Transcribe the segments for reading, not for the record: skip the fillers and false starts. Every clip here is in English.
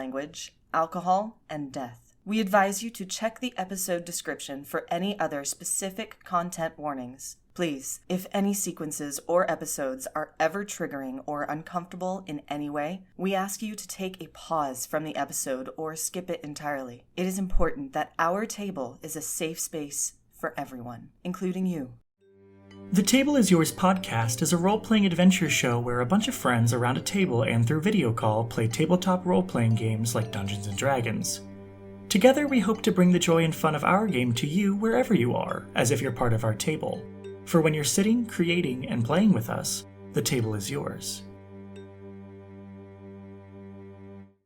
language, alcohol, and death. We advise you to check the episode description for any other specific content warnings. Please, if any sequences or episodes are ever triggering or uncomfortable in any way, we ask you to take a pause from the episode or skip it entirely. It is important that our table is a safe space for everyone, including you. The Table is Yours podcast is a role-playing adventure show where a bunch of friends around a table and through video call play tabletop role-playing games like Dungeons & Dragons. Together, we hope to bring the joy and fun of our game to you wherever you are, as if you're part of our table. For when you're sitting, creating, and playing with us, the table is yours.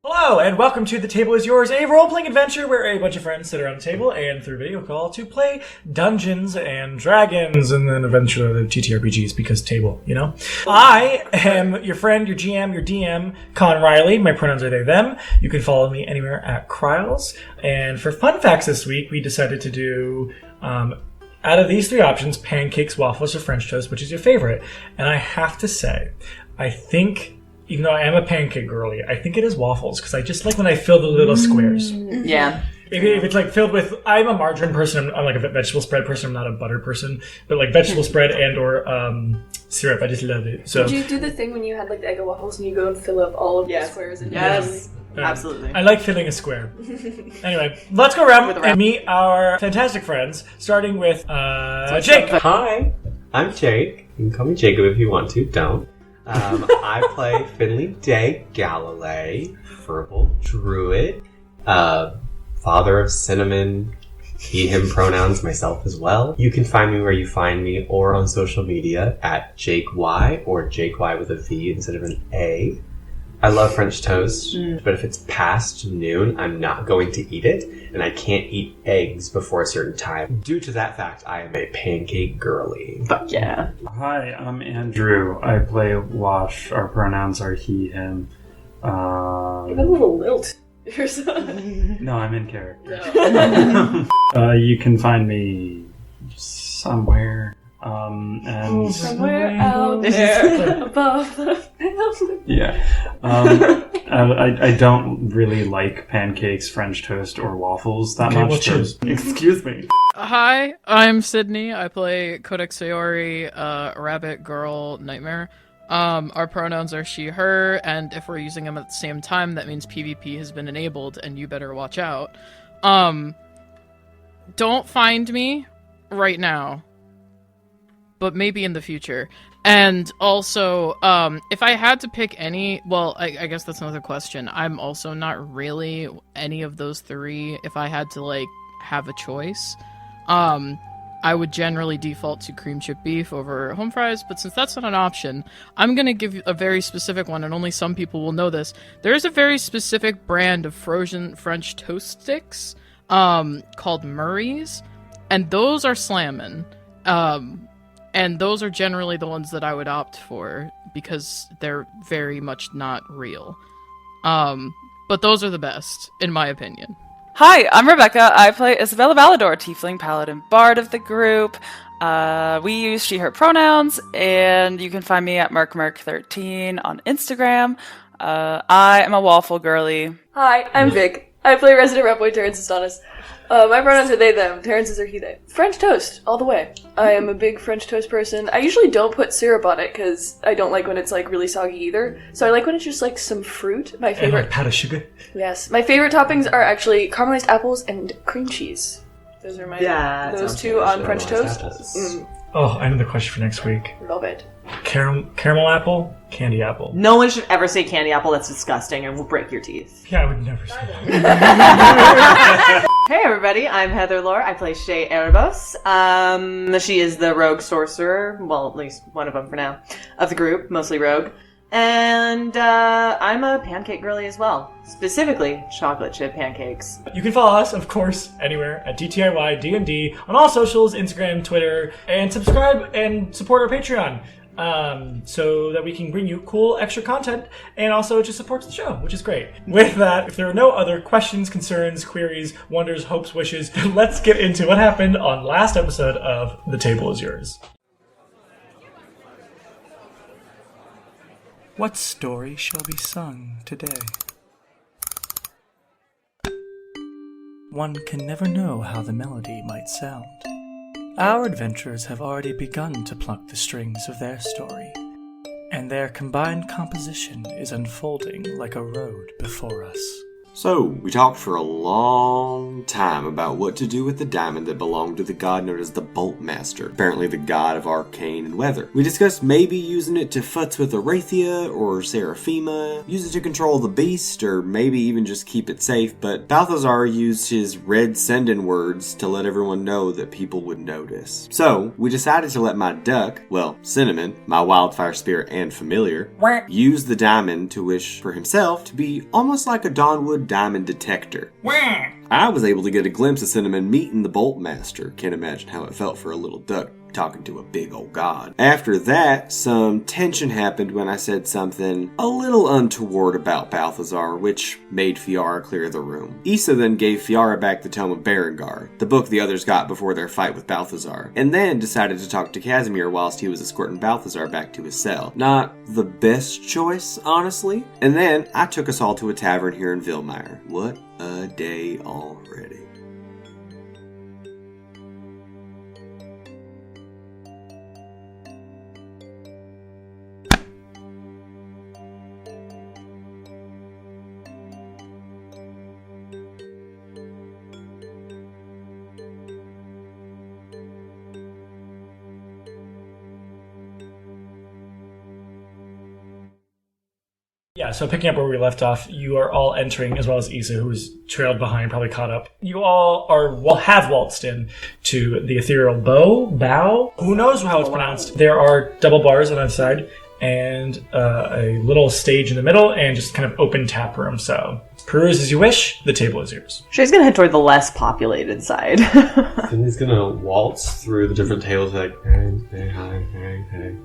Hello, and welcome to The Table is Yours, a role-playing adventure where a bunch of friends sit around a table and through video call to play Dungeons and Dragons, and then eventually TTRPGs, because table, you know? I am your friend, your GM, your DM, Con Riley. My pronouns are they, them. You can follow me anywhere at Kryles. And for fun facts this week, we decided to do, out of these three options, pancakes, waffles, or French toast, which is your favorite? And I have to say, I think, even though I am a pancake girly, I think it is waffles, because I just like when I fill the little squares. Yeah. If it's like filled with, I'm a margarine person, I'm like a vegetable spread person, I'm not a butter person, but like vegetable spread and or syrup, I just love it. So, did you do the thing when you had like the Eggo waffles and you go and fill up all of the squares? Yes. Absolutely. I like filling a square. Anyway, let's go around and meet our fantastic friends, starting with Jake. Hi, I'm Jake. You can call me Jacob if you want to, don't. I play Finley Day Galilei, Verbal Druid, father of Cinnamon, he, him pronouns, myself as well. You can find me where you find me or on social media at Jake Y or Jake Y with a V instead of an A. I love French toast, but if it's past noon, I'm not going to eat it, and I can't eat eggs before a certain time. Due to that fact, I am a pancake girly. Fuck yeah. Hi, I'm Andrew. I play Wash. Our pronouns are he, him. You have a little lilt. No, I'm in character. No. You can find me somewhere. And somewhere out there above the mountain. Yeah. I don't really like pancakes, French toast, or waffles that much. Well, cheers. Excuse me. Hi, I'm Sydney. I play Codex Sayori, Rabbit Girl Nightmare. Our pronouns are she, her, and if we're using them at the same time, that means PvP has been enabled, and you better watch out. Don't find me right now, but maybe in the future. And also, if I had to pick any, well, I guess that's another question. I'm also not really any of those three. If I had to, like, have a choice, I would generally default to cream chip beef over home fries, but since that's not an option, I'm going to give you a very specific one, and only some people will know this. There is a very specific brand of frozen French toast sticks called Murray's, and those are slammin'. And those are generally the ones that I would opt for, because they're very much not real. But those are the best, in my opinion. Hi, I'm Rebecca. I play Isabella Balador, Tiefling Paladin Bard of the group. We use she, her pronouns, and you can find me at MarkMark13 on Instagram. I am a waffle girly. Hi, I'm Vic. I play Resident Rep Boy Terrence Astonis. My pronouns are they, them. Terrence's are he, they. French toast, all the way. I am a big French toast person. I usually don't put syrup on it, because I don't like when it's, like, really soggy either. So I like when it's just, like, some fruit. My favorite... And like pat of sugar. Yes. My favorite toppings are actually caramelized apples and cream cheese. Those are my... those two on French toast. Oh, I know the question for next week. Love it. Caramel apple, candy apple. No one should ever say candy apple. That's disgusting and will break your teeth. Yeah, I would never say that. Hey everybody, I'm Heather Lore. I play Shay Erebos. She is the rogue sorcerer, well, at least one of them for now, of the group, mostly rogue. And I'm a pancake girly as well, specifically chocolate chip pancakes. You can follow us, of course, anywhere at DTIYDND on all socials, Instagram, Twitter, and subscribe and support our Patreon. So that we can bring you cool extra content and also it just supports the show, which is great. With that, if there are no other questions, concerns, queries, wonders, hopes, wishes, let's get into what happened on last episode of The Table is Yours. What story shall be sung today? one can never know how the melody might sound. Our adventurers have already begun to pluck the strings of their story, and their combined composition is unfolding like a road before us. So, we talked for a long time about what to do with the diamond that belonged to the god known as the Bolt Master, apparently the god of arcane and weather. We discussed maybe using it to futz with Arathia or Seraphima, use it to control the beast, or maybe even just keep it safe, but Balthazar used his red sending words to let everyone know that people would notice. So, we decided to let my duck, well, Cinnamon, my wildfire spirit and familiar, use the diamond to wish for himself to be almost like a Dawnwood diamond detector. I was able to get a glimpse of Cinnamon meeting the Bolt Master. Can't imagine how it felt for a little duck talking to a big old god. After that, some tension happened when I said something a little untoward about Balthazar, which made Fiara clear the room. Issa then gave Fiara back the Tome of Berengar, the book the others got before their fight with Balthazar, and then decided to talk to Casimir whilst he was escorting Balthazar back to his cell. Not the best choice, honestly. And then I took us all to a tavern here in Vilmire. What a day already. Yeah, so picking up where we left off, you are all entering, as well as Issa, who's trailed behind, probably caught up. You all have waltzed in to the ethereal bow, who knows how it's pronounced. There are double bars on either side, and a little stage in the middle, and just kind of open tap room. So, peruse as you wish, the table is yours. She's gonna head toward the less populated side. And he's gonna waltz through the different tables like, hey, hi, hey.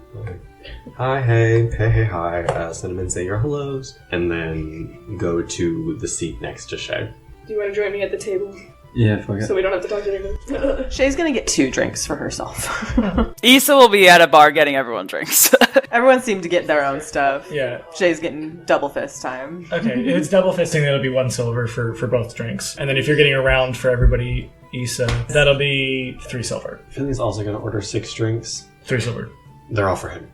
Hi, hey, hi. Cinnamon, say your hellos. And then go to the seat next to Shay. Do you want to join me at the table? Yeah, fuck it. So we don't have to talk to anyone. Shay's gonna get 2 drinks for herself. Issa will be at a bar getting everyone drinks. Everyone seemed to get their own stuff. Yeah. Shay's getting double fist time. Okay, if it's double fisting, that'll be 1 silver for both drinks. And then if you're getting a round for everybody, Issa, that'll be 3 silver. Finley's also gonna order 6 drinks. 3 silver. They're all for him.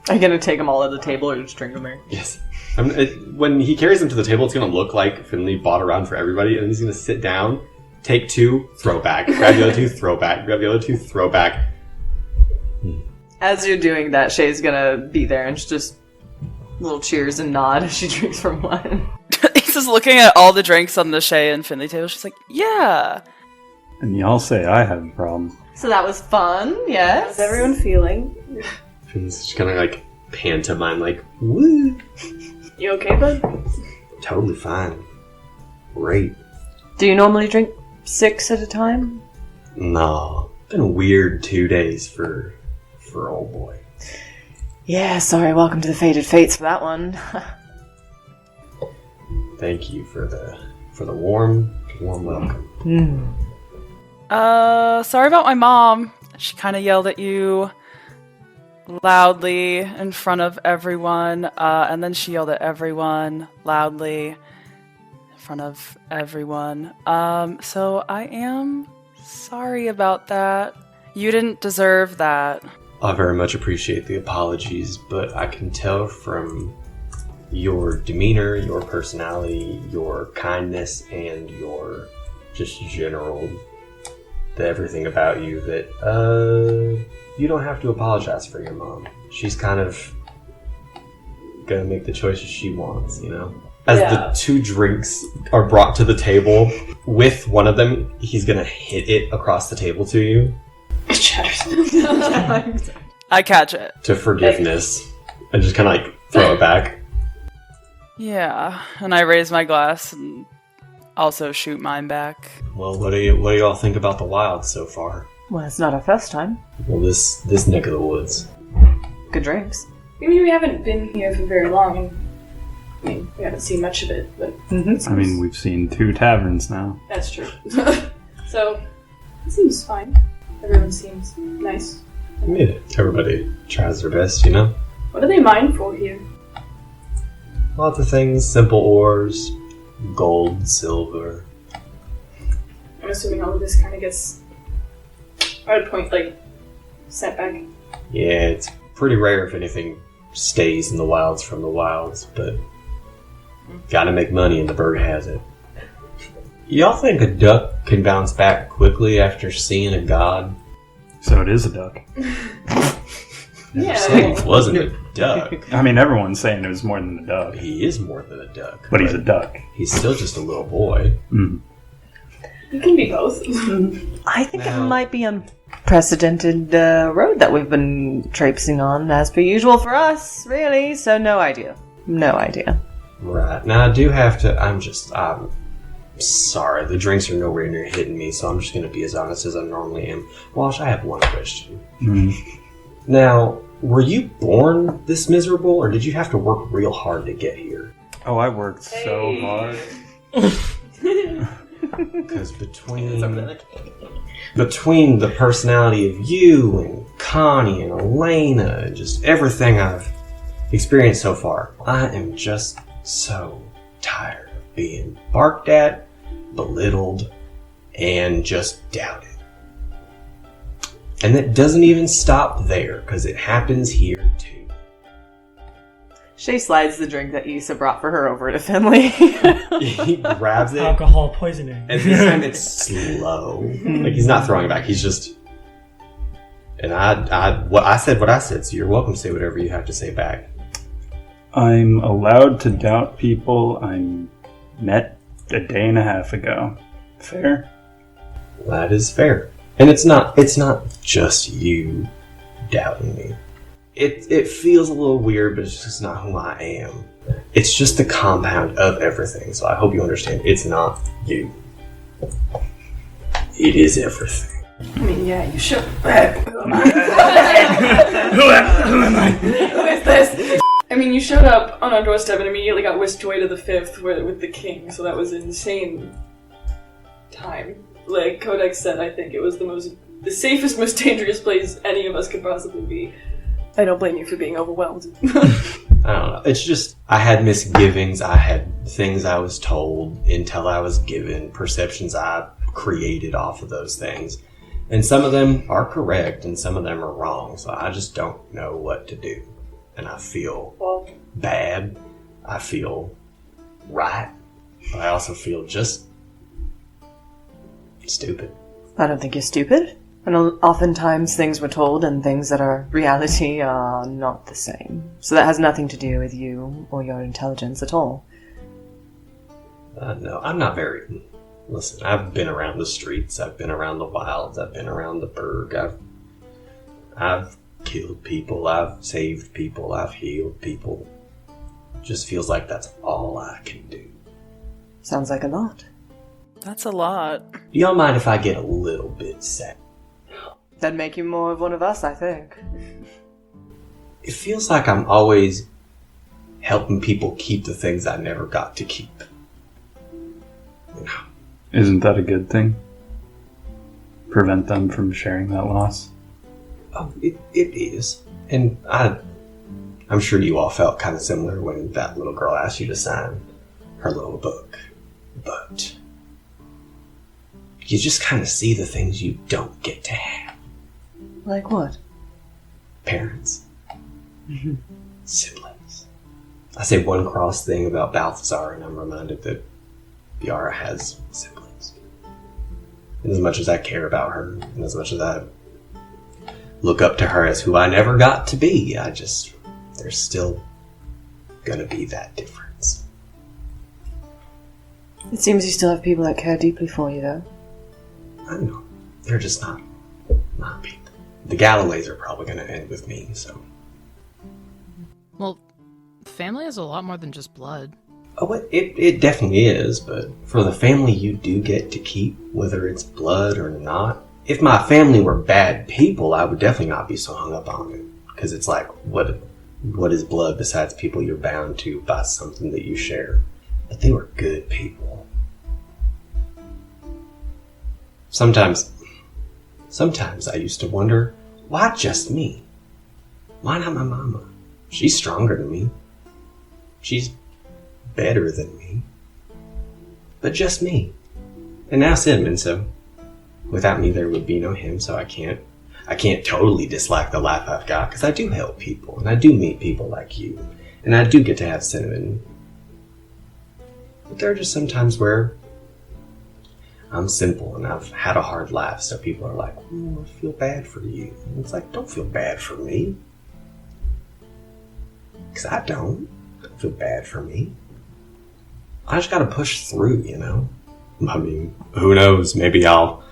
Are you gonna take them all at the table or just drink them there? Yes. When he carries them to the table, it's going to look like Finley bought a round for everybody, and he's going to sit down, take 2, throw back. Grab the other 2, throw back. Grab the other 2, throw back. As you're doing that, Shay's gonna be there and just little cheers and nod as she drinks from one. Issa's looking at all the drinks on the Shay and Finley table. She's like, yeah. And y'all say I have a problem. So that was fun, yes. How's everyone feeling? Finley's just going to, like, pantomime, like, woo. You okay, bud? Totally fine. Great. Do you normally drink 6 at a time? No. Been a weird 2 days for old boy. Yeah, sorry, welcome to the Fated Fates for that one. Thank you for the warm welcome. Sorry about my mom. She kind of yelled at you loudly in front of everyone, and then she yelled at everyone loudly in front of everyone. So I am sorry about that. You didn't deserve that. I very much appreciate the apologies, but I can tell from your demeanor, your personality, your kindness, and your just general everything about you that you don't have to apologize for your mom. She's kind of gonna make the choices she wants, you know? As the 2 drinks are brought to the table, with one of them, he's gonna hit it across the table to you. I catch it. To forgiveness. And just kind of like throw it back. Yeah, and I raise my glass and also shoot mine back. Well, what do you all think about the wild so far? Well, it's not our first time. Well, this neck of the woods. Good drinks. I mean, we haven't been here for very long, and I mean, we haven't seen much of it, but I mean, we've seen 2 taverns now. that's true. So, it seems fine. Everyone seems nice. Yeah, everybody tries their best, you know? What are they mindful here? Lots of things, simple ores, gold, silver, assuming all of this kind of gets, I would point, like, sent back. Yeah, it's pretty rare if anything stays in the wilds from the wilds, but gotta make money and the bird has it. Y'all think a duck can bounce back quickly after seeing a god? So it is a duck. Yeah. Said he wasn't a duck. I mean, everyone's saying it was more than a duck. He is more than a duck. But he's a duck. He's still just a little boy. Mm. You can be both. I think it might be unprecedented road that we've been traipsing on, as per usual for us, really. So no idea. No idea. Right. Now, I do have to... I'm sorry. The drinks are nowhere near hitting me, so I'm just going to be as honest as I normally am. Wash, I have one question. Mm. Now, were you born this miserable, or did you have to work real hard to get here? Oh, I worked so hard. Because between the personality of you and Connie and Elena and just everything I've experienced so far, I am just so tired of being barked at, belittled, and just doubted. And that doesn't even stop there, because it happens here too. Shay slides the drink that Issa brought for her over to Finley. He grabs it, Alcohol poisoning. and this time it's slow. Like, he's not throwing it back, he's just... And I said what I said, so you're welcome to say whatever you have to say back. I'm allowed to doubt people I met a day and a half ago. Fair? That is fair. And it's not just you doubting me. It feels a little weird, but it's just not who I am. It's just the compound of everything, so I hope you understand. It's not you. It is everything. I mean, yeah, you should. Who is this? I mean, you showed up on our doorstep and immediately got whisked away to the 5th with the king, so that was an insane time. Like Codex said, I think it was the safest, most dangerous place any of us could possibly be. I don't blame you for being overwhelmed. I don't know. It's just, I had misgivings, I had things I was told, intel I was given, perceptions I created off of those things. And some of them are correct, and some of them are wrong, so I just don't know what to do. And I feel bad, I feel right, but I also feel just stupid. I don't think you're stupid. And oftentimes things we're told and things that are reality are not the same. So that has nothing to do with you or your intelligence at all. No, I'm not very... Listen, I've been around the streets, I've been around the wilds, I've been around the burg, I've killed people, I've saved people, I've healed people. Just feels like that's all I can do. Sounds like a lot. That's a lot. Y'all mind if I get a little bit sad? That'd make you more of one of us, I think. It feels like I'm always helping people keep the things I never got to keep. You know? Isn't that a good thing? Prevent them from sharing that loss? Oh, it is. And I'm sure you all felt kind of similar when that little girl asked you to sign her little book. But you just kind of see the things you don't get to have. Like what? Parents. Siblings. I say one cross thing about Balthazar, and I'm reminded that Yara has siblings. And as much as I care about her, and as much as I look up to her as who I never got to be, there's still gonna be that difference. It seems you still have people that care deeply for you, though. I know. They're just not people. The Galilees are probably gonna end with me, so... Well, family is a lot more than just blood. Oh, it definitely is, but for the family you do get to keep, whether it's blood or not, if my family were bad people, I would definitely not be so hung up on it. Because it's like, what is blood besides people you're bound to by something that you share? But they were good people. Sometimes I used to wonder, why just me? Why not my mama? She's stronger than me. She's better than me. But just me. And now Cinnamon, so without me there would be no him, so I can't totally dislike the life I've got, because I do help people, and I do meet people like you, and I do get to have cinnamon. But there are just some times where I'm simple, and I've had a hard life, so people are like, I feel bad for you. And it's like, don't feel bad for me. Because I don't feel bad for me. I just gotta push through, you know? I mean, who knows? Maybe I'll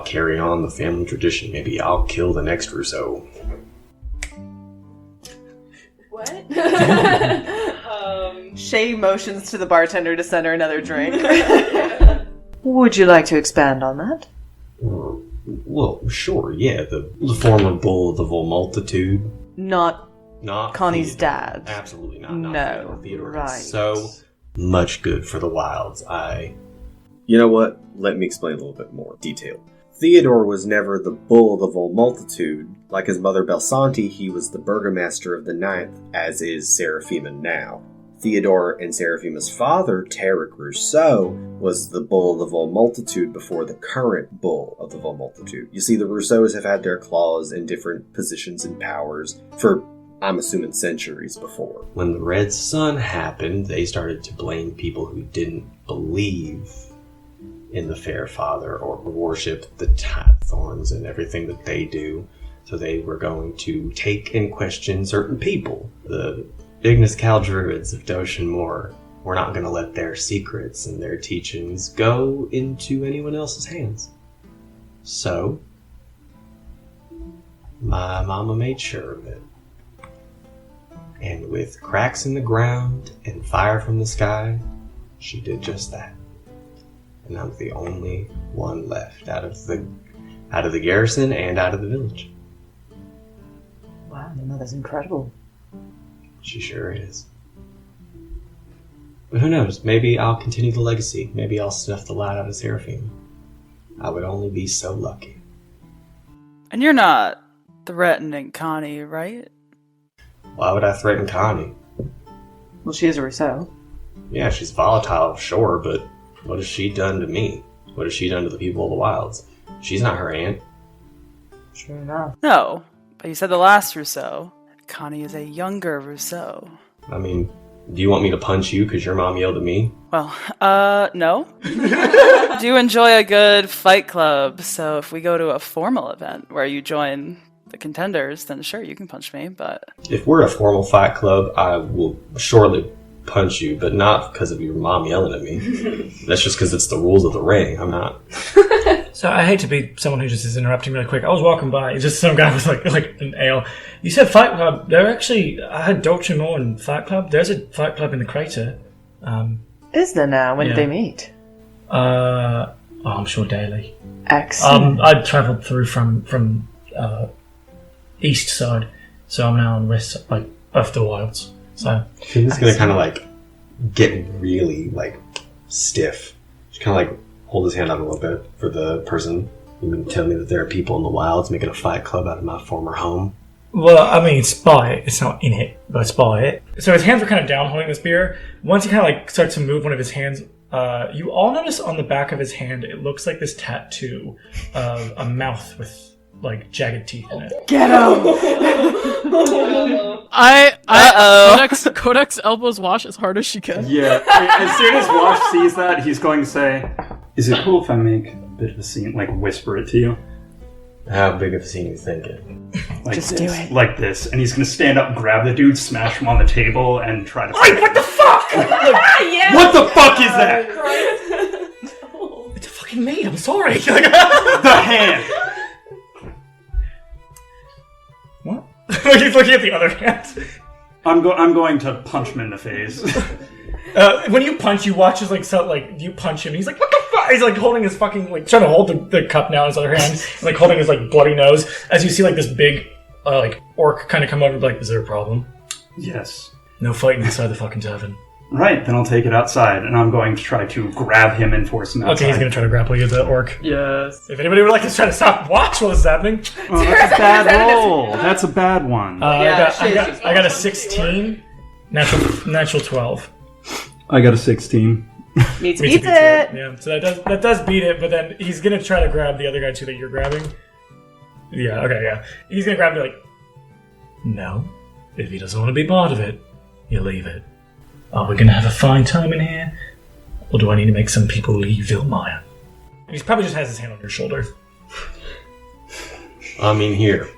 carry on the family tradition. Maybe I'll kill the next Rousseau. What? Shay motions to the bartender to send her another drink. Would you like to expand on that? Well, sure, yeah. The former bull of the Vol Multitude. Not Connie's Theodore. dad. Absolutely not. No, Theodore right. is so much good for the wilds. You know what? Let me explain a little bit more detail. Theodore was never the bull of the Vol Multitude. Like his mother Belsanti, he was the burgomaster of the Ninth, as is Seraphima now. Theodore and Seraphima's father, Tarek Rousseau, was the bull of the Vol Multitude before the current bull of the Vol Multitude. You see, the Rousseaus have had their claws in different positions and powers for, I'm assuming, centuries before. When the Red Sun happened, they started to blame people who didn't believe in the Fair Father or worship the Thorns and everything that they do. So they were going to take and question certain people. The Ignis Cal Druids of Doshan Moor were not going to let their secrets and their teachings go into anyone else's hands. So, my mama made sure of it. And with cracks in the ground and fire from the sky, she did just that. And I'm the only one left out of the garrison and out of the village. Wow, your mother's incredible. She sure is. But who knows? Maybe I'll continue the legacy. Maybe I'll snuff the light out of Seraphim. I would only be so lucky. And you're not threatening Connie, right? Why would I threaten Connie? Well, she is a Rousseau. Yeah, she's volatile, sure, but what has she done to me? What has she done to the people of the wilds? She's not her aunt. Sure enough. No, but you said the last Rousseau. Connie is a younger Rousseau. I mean, do you want me to punch you because your mom yelled at me? Well, no. I do enjoy a good fight club, so if we go to a formal event where you join the contenders, then sure, you can punch me, but... If we're a formal fight club, I will surely punch you, but not because of your mom yelling at me. That's just because it's the rules of the ring. I'm not... So I hate to be someone who just is interrupting really quick. I was walking by, just some guy with like an ale. You said fight club. There actually, I had Dolce Moore and fight club. There's a fight club in the crater. Is there now? When yeah. did they meet? I'm sure daily. Excellent. I travelled through from east side, so I'm now on west, like of the wilds. So he's gonna kind of like get really like stiff. Just kind of like hold his hand out a little bit for the person. You mean tell me that there are people in the wilds making a fight club out of my former home? Well, I mean, it's by it. It's not in it, but it's by it. So his hands are kind of down holding this beer. Once he kind of like starts to move one of his hands, you all notice on the back of his hand, it looks like this tattoo of a mouth with like jagged teeth in it. Get him! Codex elbows Wash as hard as she can. Yeah, as soon as Wash sees that, he's going to say, "Is it cool if I make a bit of a scene, like whisper it to you?" How big of a scene are you thinking? Like Just this, do it. like this. And he's going to stand up, grab the dude, smash him on the table, and try to... Hey, what the fuck? Yeah. What the fuck is that? It's a fucking meat. I'm sorry. The hand! What? He's looking at the other hand. I'm going to punch him in the face. When you punch, you watch as you punch him. He's like, "What the fuck?" He's like holding his fucking trying to hold the cup now in his other hand, and like holding his like bloody nose. As you see like this big orc kind of come over, and be like, "Is there a problem?" Yes. No fighting inside the fucking tavern. Right, then I'll take it outside, and I'm going to try to grab him and force him outside. Okay, he's gonna try to grapple you, the orc. Yes. If anybody would like to try to stop watch while this is happening, Oh, that's a bad roll. That's a bad one. I got a 16, natural 12. I got a 16. Meets Meets beats it. Yeah, so that does beat it, but then he's gonna try to grab the other guy too that you're grabbing. Yeah, okay, yeah. He's gonna grab me like, no. If he doesn't want to be part of it, you leave it. Are we gonna have a fine time in here? Or do I need to make some people leave Vilmire? He probably just has his hand on your shoulder. I'm in here.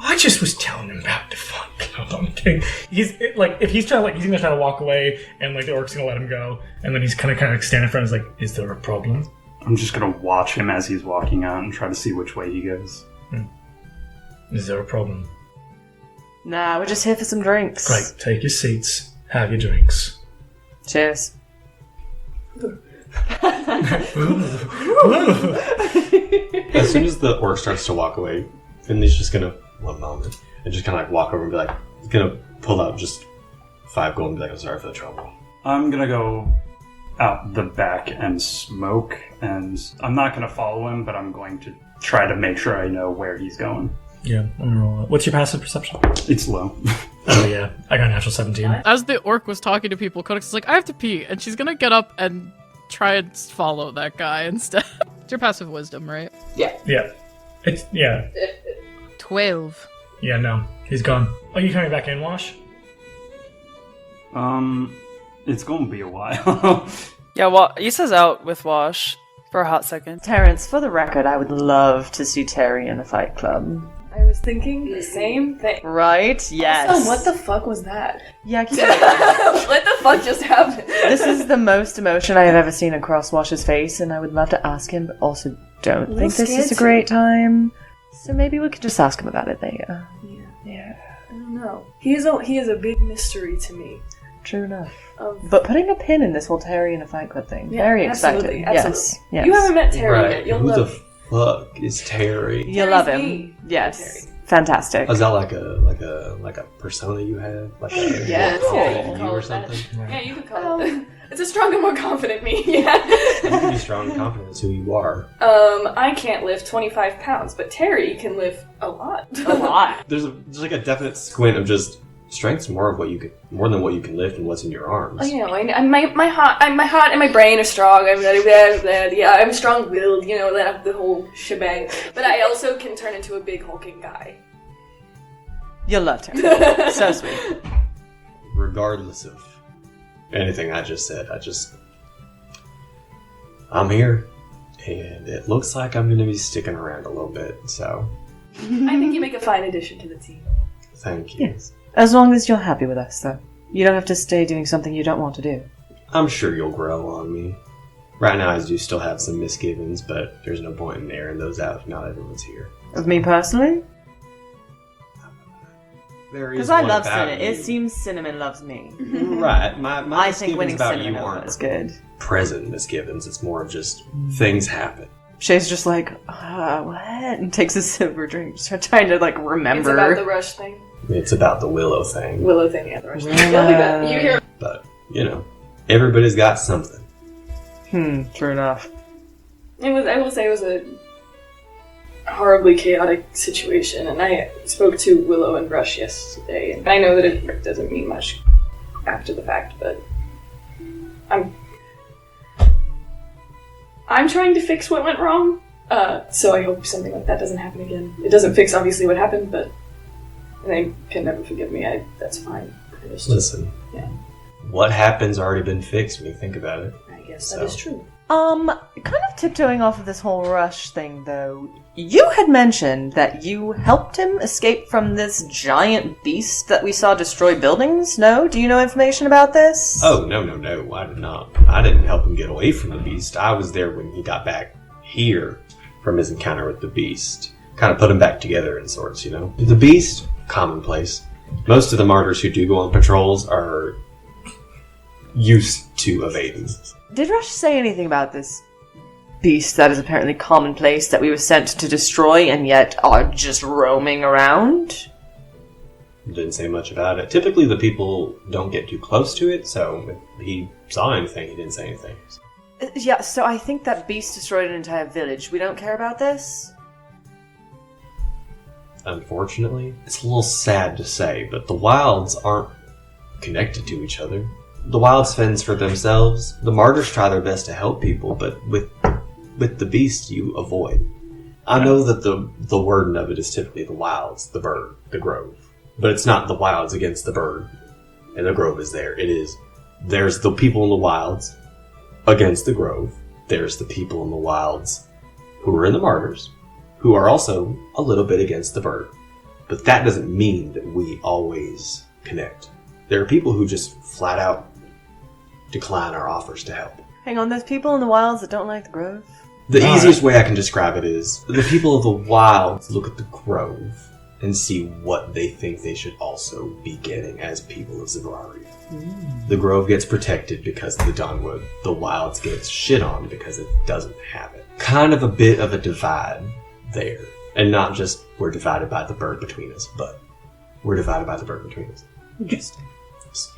I just was telling him about the fun club. I'm kidding. If he's gonna try to walk away, and like the orc's gonna let him go, and then he's kind of stand in front. He's like, "Is there a problem?" I'm just gonna watch him as he's walking out and try to see which way he goes. Is there a problem? Nah, we're just here for some drinks. Great. Take your seats. Have your drinks. Cheers. As soon as the orc starts to walk away, Finley's just gonna, one moment, and just kind of like walk over and be like, he's gonna pull out just 5 gold and be like, I'm sorry for the trouble. I'm gonna go out the back and smoke, and I'm not gonna follow him, but I'm going to try to make sure I know where he's going. Yeah, I'm gonna roll it. What's your passive perception? It's low. Oh yeah, I got a natural 17. As the orc was talking to people, Codex is like, I have to pee, and she's gonna get up and try and follow that guy instead. It's your passive wisdom, right? Yeah. It's, yeah. 12. Yeah, no. He's gone. Are you coming back in, Wash? It's gonna be a while. Yeah, Issa's out with Wash for a hot second. Terrence, for the record, I would love to see Terry in a fight club. I was thinking the same thing. Right? Yes. Also, what the fuck was that? Yeah, What the fuck just happened? this is the most emotion I have ever seen across Wash's face, and I would love to ask him, but also don't think this is a great time. So maybe we could just ask him about it later. Yeah. I don't know. He is a big mystery to me. True enough. But putting a pin in this whole Terry in a fight club thing, very exciting. Absolutely. Yes. You haven't met Terry Right. yet. You'll Who love the fuck is Terry? You love Terry's him. me. Yes. Terry. Fantastic. Is that like a persona you have? Like a Yes, call yeah, you of can you call or it that. something? Yeah, you could call it. It's a stronger, more confident me. Yeah. You can be strong and confident as who you are. I can't lift 25 pounds, but Terry can lift a lot. A lot. There's like a definite squint of just strength's more than what you can lift and what's in your arms. Oh, you know, my heart and my brain are strong. I'm strong-willed. You know, the whole shebang. But I also can turn into a big hulking guy. You'll love Terry. So sweet. Regardless of anything I just said, I'm here, and it looks like I'm going to be sticking around a little bit. So, I think you make a fine addition to the team. thank you. Yes. As long as you're happy with us, though. You don't have to stay doing something you don't want to do. I'm sure you'll grow on me. Right now, I do still have some misgivings, but there's no point in airing those out if not everyone's here. Of me personally? There is Because I one love about Cinnamon. you. It seems Cinnamon loves me. Right. My I think misgivings winning about Cinnamon you over aren't is good. present misgivings. It's more of just things happen. Shay's just like, what? And takes a sip of her drink. Just trying to, like, remember. It's about the rush thing. It's about the Willow thing. Willow thing, yeah, the rush thing. Willow. You'll be back. You hear? But, everybody's got something. True enough. I will say it was a horribly chaotic situation, and I spoke to Willow and Rush yesterday, and I know that it doesn't mean much after the fact, but I'm trying to fix what went wrong, so I hope something like that doesn't happen again. It doesn't fix, obviously, what happened, but they can never forgive me. That's fine. Listen. Yeah. What happen's already been fixed when you think about it. I guess that is true. Kind of tiptoeing off of this whole Rush thing, though. You had mentioned that you helped him escape from this giant beast that we saw destroy buildings, no? Do you know information about this? Oh, no, I did not. I didn't help him get away from the beast. I was there when he got back here from his encounter with the beast. Kind of put him back together in sorts, The beast, commonplace. Most of the martyrs who do go on patrols are used to evading. Did Rush say anything about this beast that is apparently commonplace that we were sent to destroy and yet are just roaming around? Didn't say much about it. Typically the people don't get too close to it, so if he saw anything, he didn't say anything. Yeah, so I think that beast destroyed an entire village. We don't care about this? Unfortunately, it's a little sad to say, but the wilds aren't connected to each other. The Wilds fends for themselves. The Martyrs try their best to help people, but with the Beast, you avoid. I know that the wording of it is typically the Wilds, the bird, the grove. But it's not the Wilds against the bird, and the grove is there. There's the people in the Wilds against the grove. There's the people in the Wilds who are in the Martyrs, who are also a little bit against the bird. But that doesn't mean that we always connect. There are people who just flat out decline our offers to help. Hang on, there's people in the wilds that don't like the grove? The easiest way I can describe it is the people of the Wilds look at the grove and see what they think they should also be getting as people of Zibraria. The grove gets protected because of the Dawnwood. The Wilds gets shit on because it doesn't have it. Kind of a bit of a divide there. And not just we're divided by the bird between us, but we're divided by the bird between us. Interesting.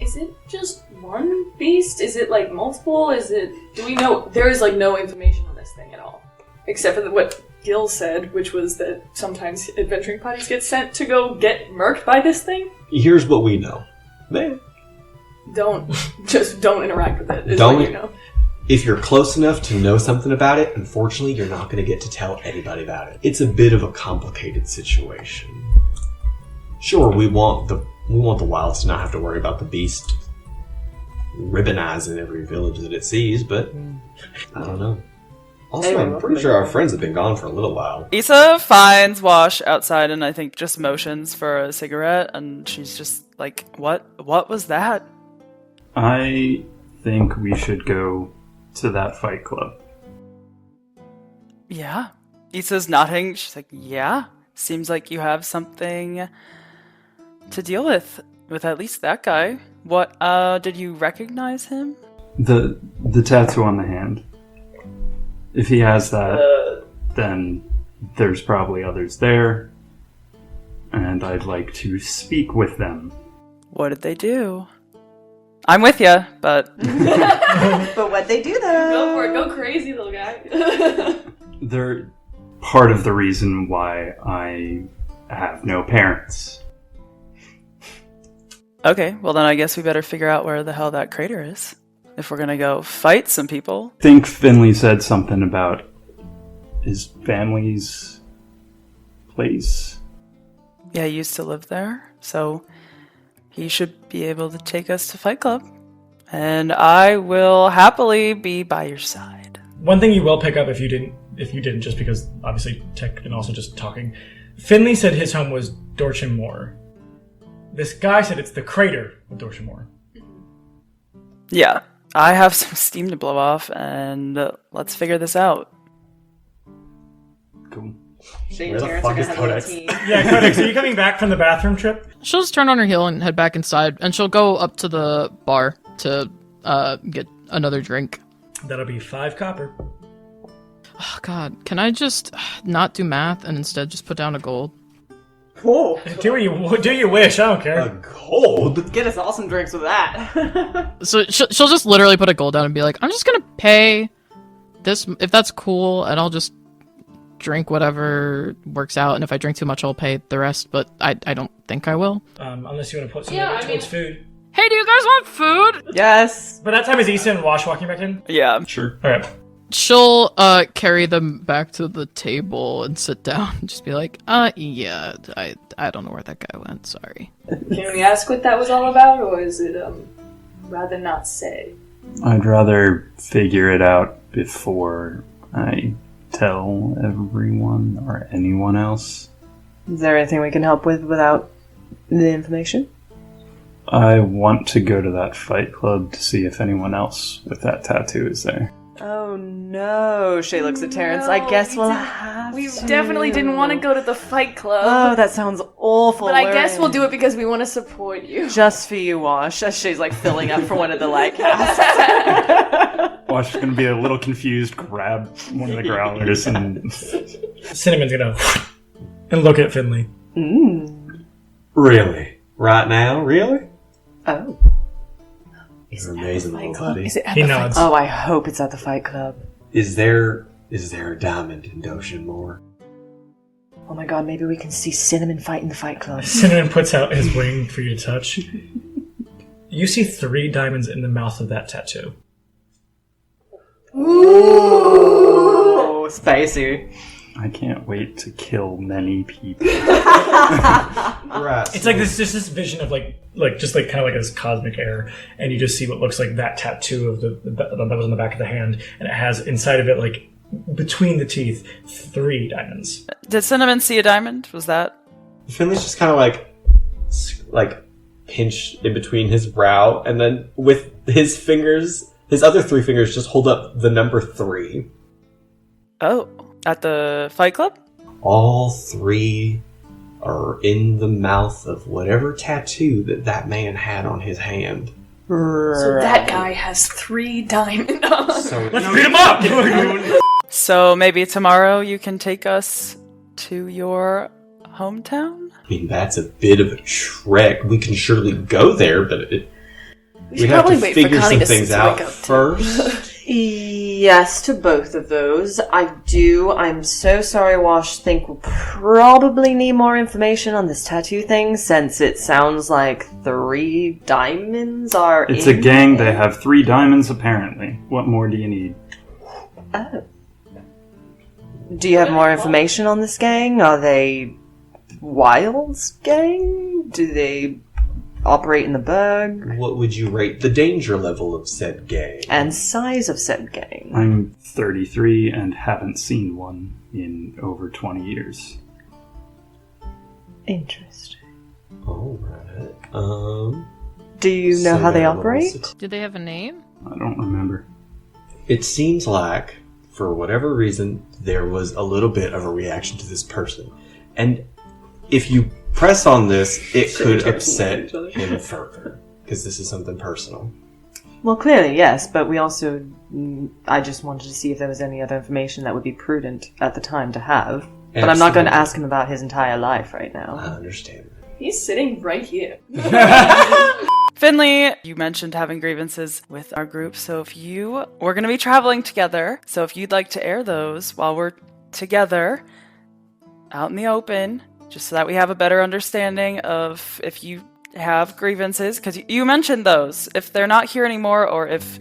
Is it just one beast? Is it like multiple? Do we know? There is like no information on this thing at all. Except for what Gil said, which was that sometimes adventuring parties get sent to go get murked by this thing. Here's what we know. Man. Don't interact with it. Is Don't. what you know. If you're close enough to know something about it, unfortunately, you're not going to get to tell anybody about it. It's a bit of a complicated situation. Sure, we want the Wilds to not have to worry about the Beast ribbonizing every village that it sees, but I don't know. Also, Anyway, I'm pretty sure our friends have been gone for a little while. Issa finds Wash outside and I think just motions for a cigarette, and she's just like, What was that? I think we should go to that fight club. Yeah. Issa's nodding. She's like, yeah. Seems like you have something to deal with at least that guy. What, did you recognize him? The tattoo on the hand. If he has that, then there's probably others there. And I'd like to speak with them. What did they do? I'm with you, but... But what'd they do, though? Go for it. Go crazy, little guy. They're part of the reason why I have no parents. Okay, well then I guess we better figure out where the hell that crater is. If we're gonna go fight some people. I think Finley said something about his family's place. Yeah, he used to live there, so he should be able to take us to Fight Club. And I will happily be by your side. One thing you will pick up if you didn't, just because obviously tech and also just talking. Finley said his home was Dorchen Moor. This guy said it's the crater of Dorchen Moor. Yeah, I have some steam to blow off, and let's figure this out. Cool. Shane Where and the Terrence fuck are is gonna have a Codex? little tea. Yeah, Codex, are you coming back from the bathroom trip? She'll just turn on her heel and head back inside, and she'll go up to the bar to get another drink. That'll be 5 copper. Oh, God, can I just not do math and instead just put down a gold? Whoa. Do you wish? I don't care. Gold? Get us all some drinks with that. So she'll just literally put a gold down and be like, I'm just gonna pay this, if that's cool, and I'll just drink whatever works out, and if I drink too much, I'll pay the rest, but I don't think I will. Unless you want to put some Yeah, of it I towards food. Hey, do you guys want food? Yes. By that time, is Issa and Wash walking back in? Yeah. Sure. Alright. She'll carry them back to the table and sit down and just be like, yeah, I don't know where that guy went, sorry. Can we ask what that was all about, or is it, rather not say? I'd rather figure it out before I tell everyone or anyone else. Is there anything we can help with without the information? I want to go to that fight club to see if anyone else with that tattoo is there. Oh no. Shay looks at Terrence. I guess we'll have We to. definitely didn't want to go to the fight club. Oh, that sounds awful. but I guess we'll do it because we want to support you. Just for you, Wash. As Shay's like filling up for one of the light casts. Wash is going to be a little confused, grab one of the growlers, and Cinnamon's gonna and look at Finley. Really? Right now? Really? Oh. You're amazing, little Club. buddy. Is it at He the nods. Fight? Oh, I hope it's at the Fight Club. Is there a diamond in Dorchen Moor? Oh my god, maybe we can see Cinnamon fight in the Fight Club. Cinnamon puts out his wing for you to touch. You see 3 diamonds in the mouth of that tattoo. Ooh, spicy. I can't wait to kill many people. Right. It's like this vision of like kind of like this cosmic air, and you just see what looks like that tattoo of that was on the back of the hand, and it has inside of it, like between the teeth, 3 diamonds. Did Cinnamon see a diamond? Was that? Finley's just kind of like pinch in between his brow, and then with his fingers, his other 3 fingers just hold up the number 3. Oh, at the Fight Club? All 3 are in the mouth of whatever tattoo that man had on his hand. So that guy has 3 diamond on. So Let's beat him up! So maybe tomorrow you can take us to your hometown? I mean, that's a bit of a trek. We can surely go there, but We we should have probably to wait for figure Connie some to things wake out up, too. first. Yes to both of those. I do. I'm so sorry, Wash. Think we'll probably need more information on this tattoo thing, since it sounds like 3 diamonds are It's in a gang. it. They have 3 diamonds, apparently. What more do you need? Oh. Do you have more information on this gang? Are they Wild's gang? Do they operate in the Berg? What would you rate the danger level of said gang? And size of said gang? I'm 33 and haven't seen one in over 20 years. Interesting. Alright. Do you know how they operate? Did they have a name? I don't remember. It seems like, for whatever reason, there was a little bit of a reaction to this person. And if you press on this, it could upset him further. Because this is something personal. Well, clearly, yes, but we also... I just wanted to see if there was any other information that would be prudent at the time to have. But I'm not going to ask him about his entire life right now. I understand. He's sitting right here. Finley, you mentioned having grievances with our group, so we're going to be traveling together, so if you'd like to air those while we're together, out in the open, just so that we have a better understanding of if you have grievances, because you mentioned those. If they're not here anymore, or if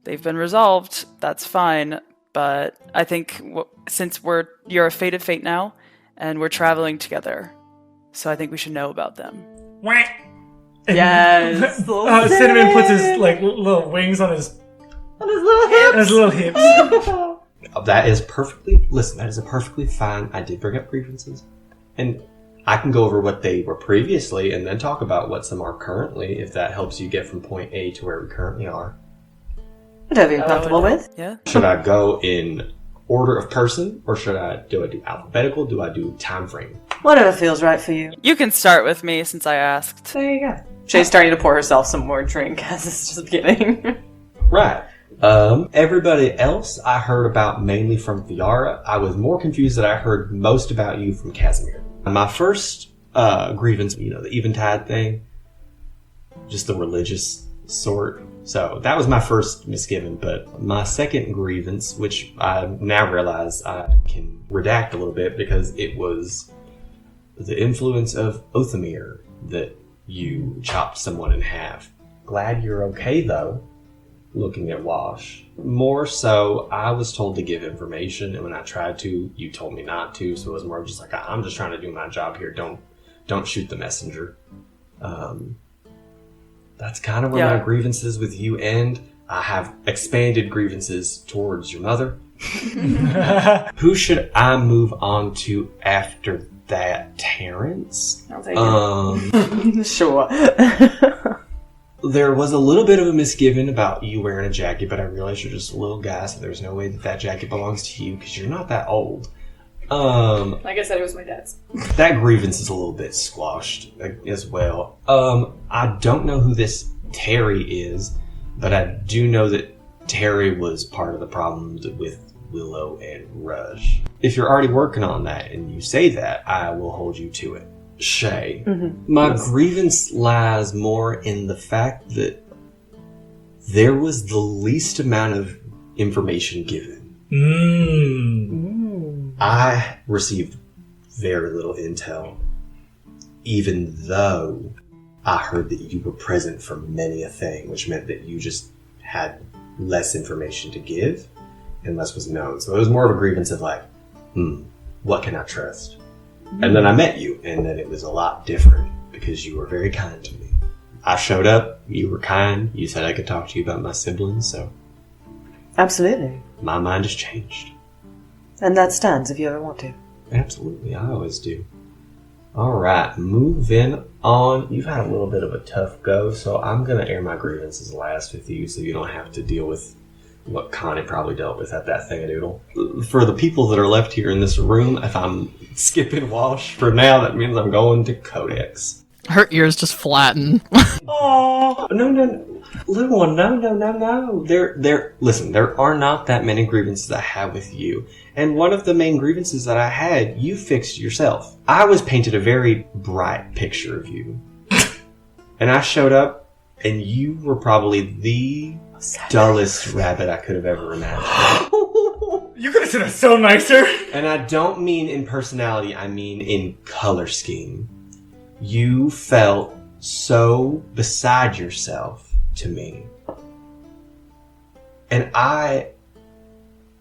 they've been resolved, that's fine, but I think since you're a fated fate now, and we're traveling together, so I think we should know about them. Yes! Cinnamon puts his little wings on his little hips. That is a perfectly fine. I did bring up grievances. And I can go over what they were previously and then talk about what some are currently, if that helps you get from point A to where we currently are. Whatever you're comfortable with. Yeah. Should I go in order of person, or do I do alphabetical? Do I do time frame? Whatever feels right for you. You can start with me since I asked. There you go. Shay's starting to pour herself some more drink as it's just beginning. Right. Everybody else I heard about mainly from Viara. I was more confused that I heard most about you from Casimir. My first grievance, the Eventide thing, just the religious sort. So that was my first misgiving, but my second grievance, which I now realize I can redact a little bit because it was the influence of Othamir that you chopped someone in half. Glad you're okay, though, looking at Wash. More so, I was told to give information, and when I tried to, you told me not to, so it was more just like, I'm just trying to do my job here. Don't shoot the messenger. That's kind of where my grievances with you end. I have expanded grievances towards your mother. Who should I move on to after that? Terrence? I'll take it. Sure. There was a little bit of a misgiving about you wearing a jacket, but I realized you're just a little guy, so there's no way that jacket belongs to you because you're not that old. Like I said, it was my dad's. That grievance is a little bit squashed as well. I don't know who this Terry is, but I do know that Terry was part of the problem with Willow and Rush. If you're already working on that and you say that, I will hold you to it. Shay, my grievance lies more in the fact that there was the least amount of information given. I received very little intel, even though I heard that you were present for many a thing, which meant that you just had less information to give and less was known. So it was more of a grievance of like, what can I trust? And then I met you, and then it was a lot different because you were very kind to me. I showed up, you were kind, you said I could talk to you about my siblings, so... Absolutely. My mind has changed. And that stands if you ever want to. Absolutely, I always do. Alright, moving on. You've had a little bit of a tough go, so I'm going to air my grievances last with you so you don't have to deal with what Connie probably dealt with at that thingadoodle. For the people that are left here in this room, if I'm skipping Walsh for now, that means I'm going to Codex. Her ears just flatten. Oh no, little one, no. Listen, there are not that many grievances I have with you. And one of the main grievances that I had, you fixed yourself. I was painted a very bright picture of you. And I showed up, and you were probably the dullest rabbit I could have ever imagined. You could have said it so nicer. And I don't mean in personality, I mean in color scheme. You felt so beside yourself to me. And I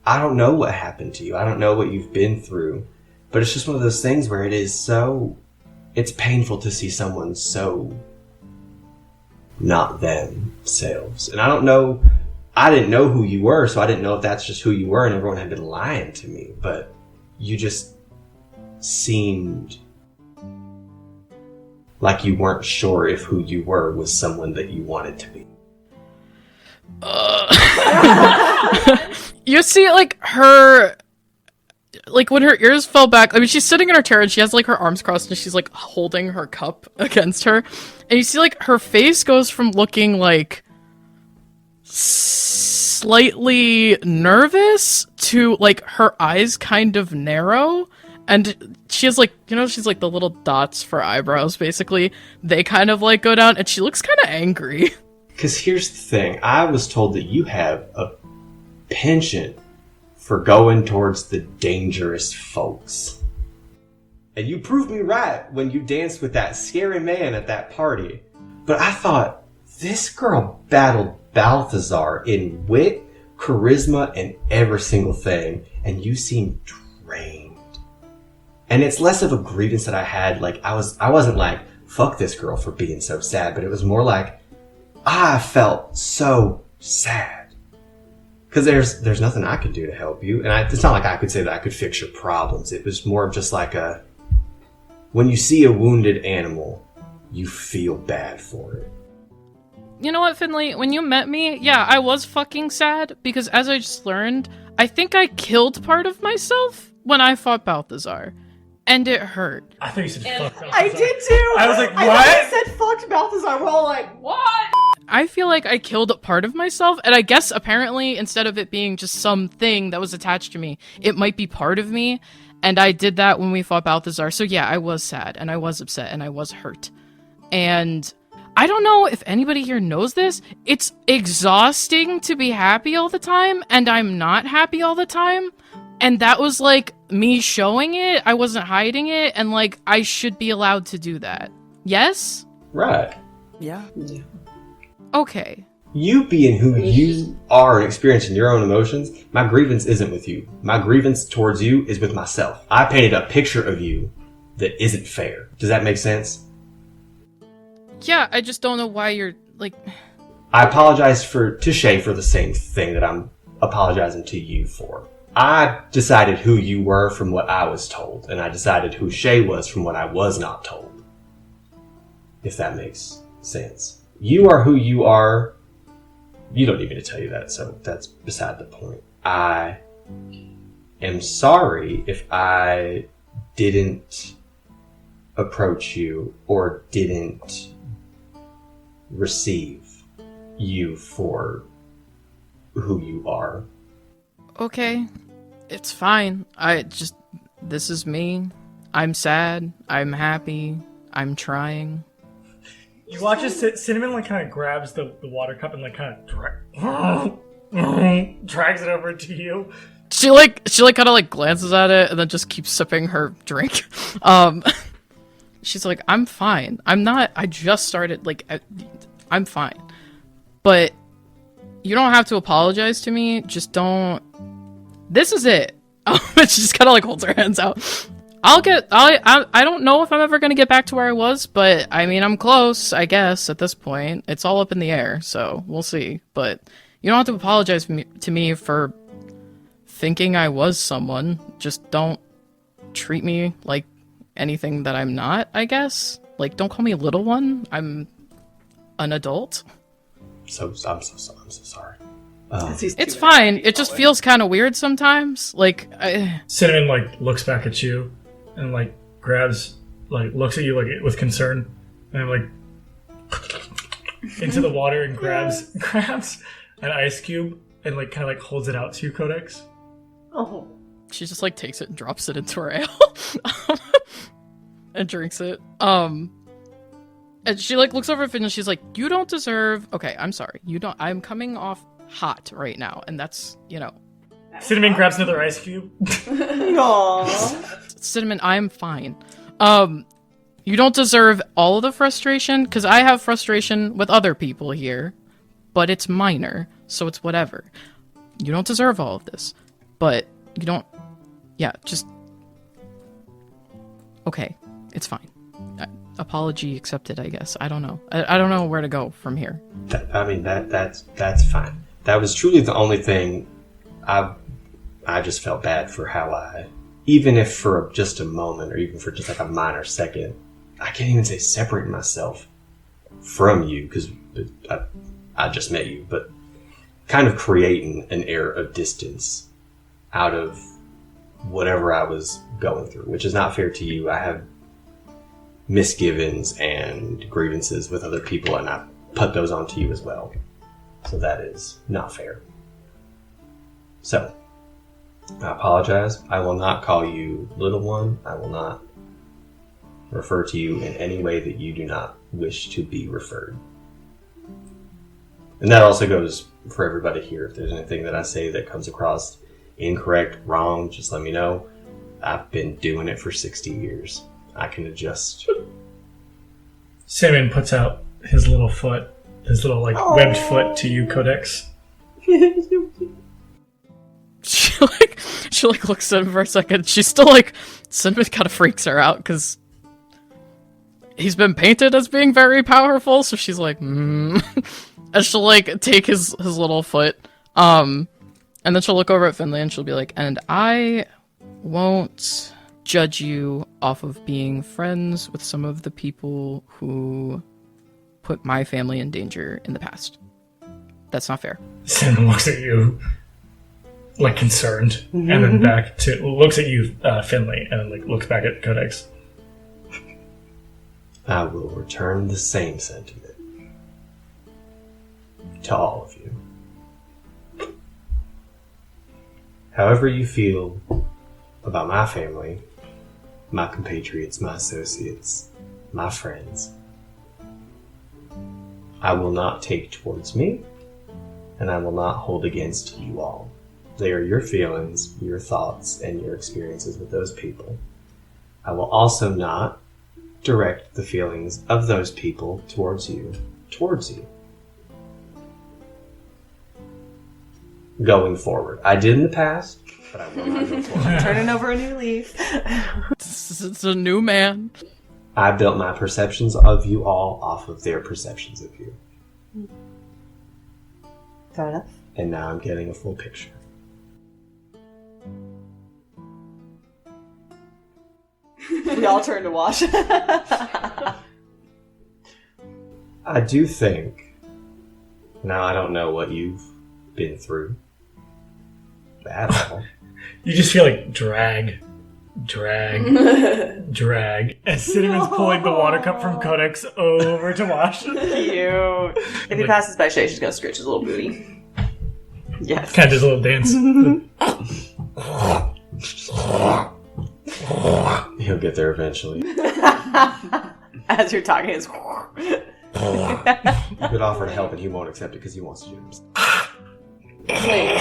don't know what happened to you. I don't know what you've been through. But it's just one of those things where it's painful to see someone so not themselves. And I didn't know who you were, so I didn't know if that's just who you were and everyone had been lying to me. But you just seemed like you weren't sure if who you were was someone that you wanted to be. You see, like, her... Like, when her ears fell back... I mean, she's sitting in her chair, and she has, like, her arms crossed, and she's, like, holding her cup against her. And you see, like, her face goes from looking, like, slightly nervous to, like, her eyes kind of narrow. And she has, like, she's, like, the little dots for eyebrows, basically. They kind of, like, go down, and she looks kind of angry. Because here's the thing. I was told that you have a penchant for going towards the dangerous folks. And you proved me right when you danced with that scary man at that party. But I thought, this girl battled Balthazar in wit, charisma, and every single thing. And you seem drained. And it's less of a grievance that I had. Like, I wasn't like, fuck this girl for being so sad. But it was more like, I felt so sad. Because there's nothing I could do to help you. And it's not like I could say that I could fix your problems. It was more of just like when you see a wounded animal, you feel bad for it. You know what, Finley? When you met me, yeah, I was fucking sad. Because as I just learned, I think I killed part of myself when I fought Balthazar. And it hurt. I thought you said fuck Balthazar. I did too! I was like, what? I said fucked Balthazar. We're all like, what? I feel like I killed part of myself, and I guess apparently instead of it being just something that was attached to me, it might be part of me, and I did that when we fought Balthazar. So yeah, I was sad, and I was upset, and I was hurt. And I don't know if anybody here knows this, it's exhausting to be happy all the time, and I'm not happy all the time. And that was, like, me showing it, I wasn't hiding it, and, like, I should be allowed to do that. Yes? Right. Yeah. Okay. You being who you are and experiencing your own emotions, my grievance isn't with you. My grievance towards you is with myself. I painted a picture of you that isn't fair. Does that make sense? Yeah, I just don't know why you're, like... I apologize to Shay for the same thing that I'm apologizing to you for. I decided who you were from what I was told, and I decided who Shay was from what I was not told. If that makes sense. You are who you are. You don't need me to tell you that, so that's beside the point. I am sorry if I didn't approach you or didn't receive you for who you are. Okay. It's fine. This is me. I'm sad. I'm happy. I'm trying. You watch as Cinnamon like kind of grabs the water cup and like kind of drags it over to you. She kind of like glances at it and then just keeps sipping her drink. she's like, I'm fine. I just started, like, I'm fine. But you don't have to apologize to me. Just don't. This is it. She just kind of like holds her hands out. I don't know if I'm ever going to get back to where I was, but I mean, I'm close, I guess, at this point. It's all up in the air, so we'll see. But you don't have to apologize to me for thinking I was someone. Just don't treat me like anything that I'm not, I guess. Like, don't call me a little one. I'm an adult. I'm so sorry. It's fine. It just feels kind of weird sometimes. Like, Cinnamon like looks back at you and like grabs, like looks at you like with concern, and like into the water and grabs an ice cube and like kind of like holds it out to you, Codex. Oh. she just like takes it and drops it into her ale and drinks it. And she like looks over at Finn and she's like, "You don't deserve." Okay, I'm sorry. You don't. I'm coming off hot right now, and that's, you know. Cinnamon grabs another ice cube. Aww. Cinnamon, I'm fine. You don't deserve all of the frustration, because I have frustration with other people here, but it's minor, so it's whatever. You don't deserve all of this, but you don't. Yeah, just. Okay, it's fine. Apology accepted, I guess. I don't know. I don't know where to go from here. That's fine. That was truly the only thing. I just felt bad for how even if for just a moment, or even for just like a minor second, I can't even say separating myself from you, because I just met you, but kind of creating an air of distance out of whatever I was going through, which is not fair to you. I have misgivings and grievances with other people, and I put those onto you as well. So that is not fair. So, I apologize. I will not call you little one. I will not refer to you in any way that you do not wish to be referred. And that also goes for everybody here. If there's anything that I say that comes across incorrect, wrong, just let me know. I've been doing it for 60 years. I can adjust. Cinnamon puts out his little foot, his little like webbed foot to you, Codex. She looks at him for a second. She's still like, Cinnamon kind of freaks her out because he's been painted as being very powerful. So she's like, and she'll like take his little foot, and then she'll look over at Finley and she'll be like, "And I won't judge you off of being friends with some of the people who put my family in danger in the past. That's not fair." Cinnamon looks at you, like concerned, and then back to looks at you, Finley, and then like looks back at Codex. I will return the same sentiment to all of you. However you feel about my family, my compatriots, my associates, my friends, I will not take towards me, and I will not hold against you all. They are your feelings, your thoughts, and your experiences with those people. I will also not direct the feelings of those people towards you. Going forward. I did in the past, but I will not go forward. Turning over a new leaf. It's a new man. I built my perceptions of you all off of their perceptions of you. Fair enough. And now I'm getting a full picture. We all turn to wash. I do think, now I don't know what you've been through at all. You just feel like drag. As Cinnamon's pulling the water cup from Codex over to wash. Cute. If he passes by Shay, she's gonna scratch his little booty. Yes. Kind of does a little dance. He'll get there eventually. As you're talking, it's. You could offer to help and he won't accept it because he wants to do it himself. Wait.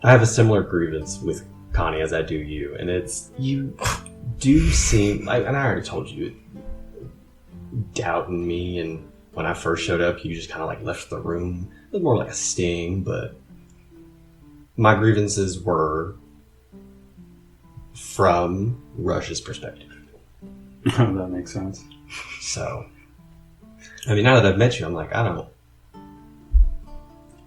I have a similar grievance with Connie as I do you, and it's, you do seem, and I already told you, doubting me, and when I first showed up, you just kind of like left the room. It was more like a sting, but my grievances were from Rush's perspective. That makes sense. So, I mean, now that I've met you, I'm like, I don't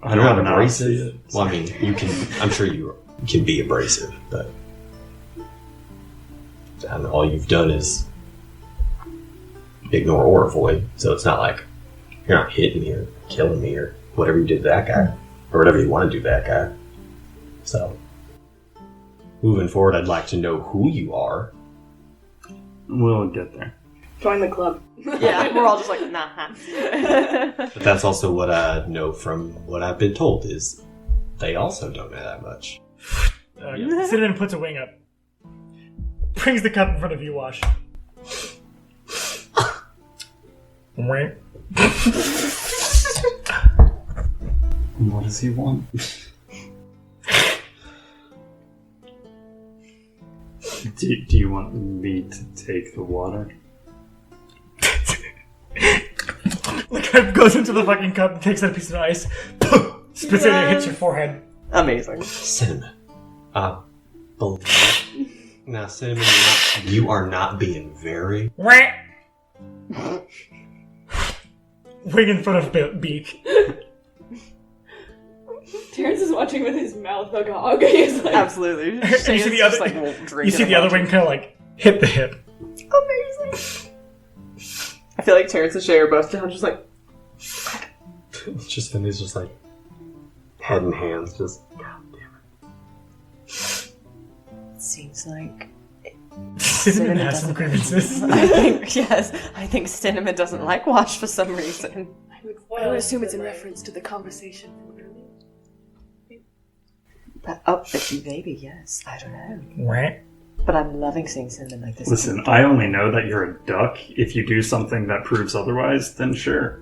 I don't You're not know. See abrasive. it. Well, I mean, you can. I'm sure you can be abrasive, but and all you've done is ignore or avoid. So it's not like you're not hitting me or killing me or whatever you did to that guy or whatever you want to do to that guy. So moving forward, I'd like to know who you are. We'll get there. Join the club. Yeah, we're all just like, nah. But that's also what I know from what I've been told is they also don't know that much. Cinnamon puts a wing up. Brings the cup in front of you, Wash. Wink. What does he want? Do you want me to take the water? The cup goes into the fucking cup and takes out a piece of ice. Spits it and hits your forehead. Amazing. Cinnamon. Believe. Now, Cinnamon, you are not being very. Wing in front of beak. Terrence is watching with his mouth agog. He's like, Absolutely. You see the other, you see the other wing kind of like hit the hip. Amazing. I feel like Terrence and Shay are both down, just like, Just Finley's just like head and hands, just. God damn it. seems like Cinnamon has some grievances. I think Cinnamon doesn't like Wash for some reason. I would assume it's in reference to the conversation from earlier. But maybe, yes. I don't know. Wing. But I'm loving seeing Cinnamon like this. Listen, I only know that you're a duck. If you do something that proves otherwise, then sure.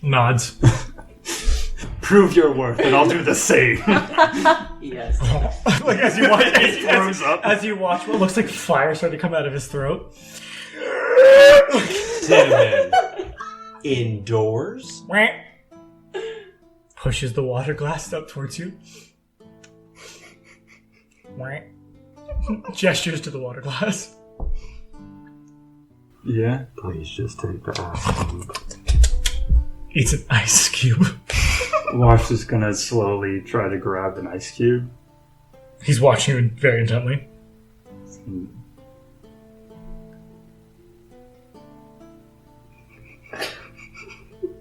Nods. Prove your worth, and I'll do the same. Yes. Like as you watch, He throws up. as you watch what looks like fire start to come out of his throat. Cinnamon. Indoors? Wing. Pushes the water glass up towards you. Wing. Gestures to the water glass. Yeah. Please just take the ice. Eats an ice cube. Wash is gonna slowly try to grab an ice cube. He's watching you very intently.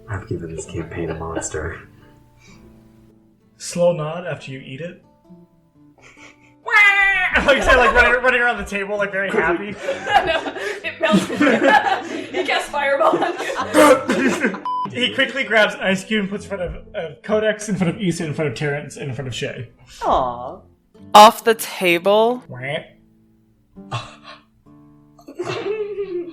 I've given this campaign a monster. Slow nod after you eat it. Like you said, like running around the table, like very happy. No, it melted. He cast fireball on you. He quickly grabs an ice cube and puts in front of Codex, in front of Issa, in front of Terrence, and in front of Shay. Aww. Off the table.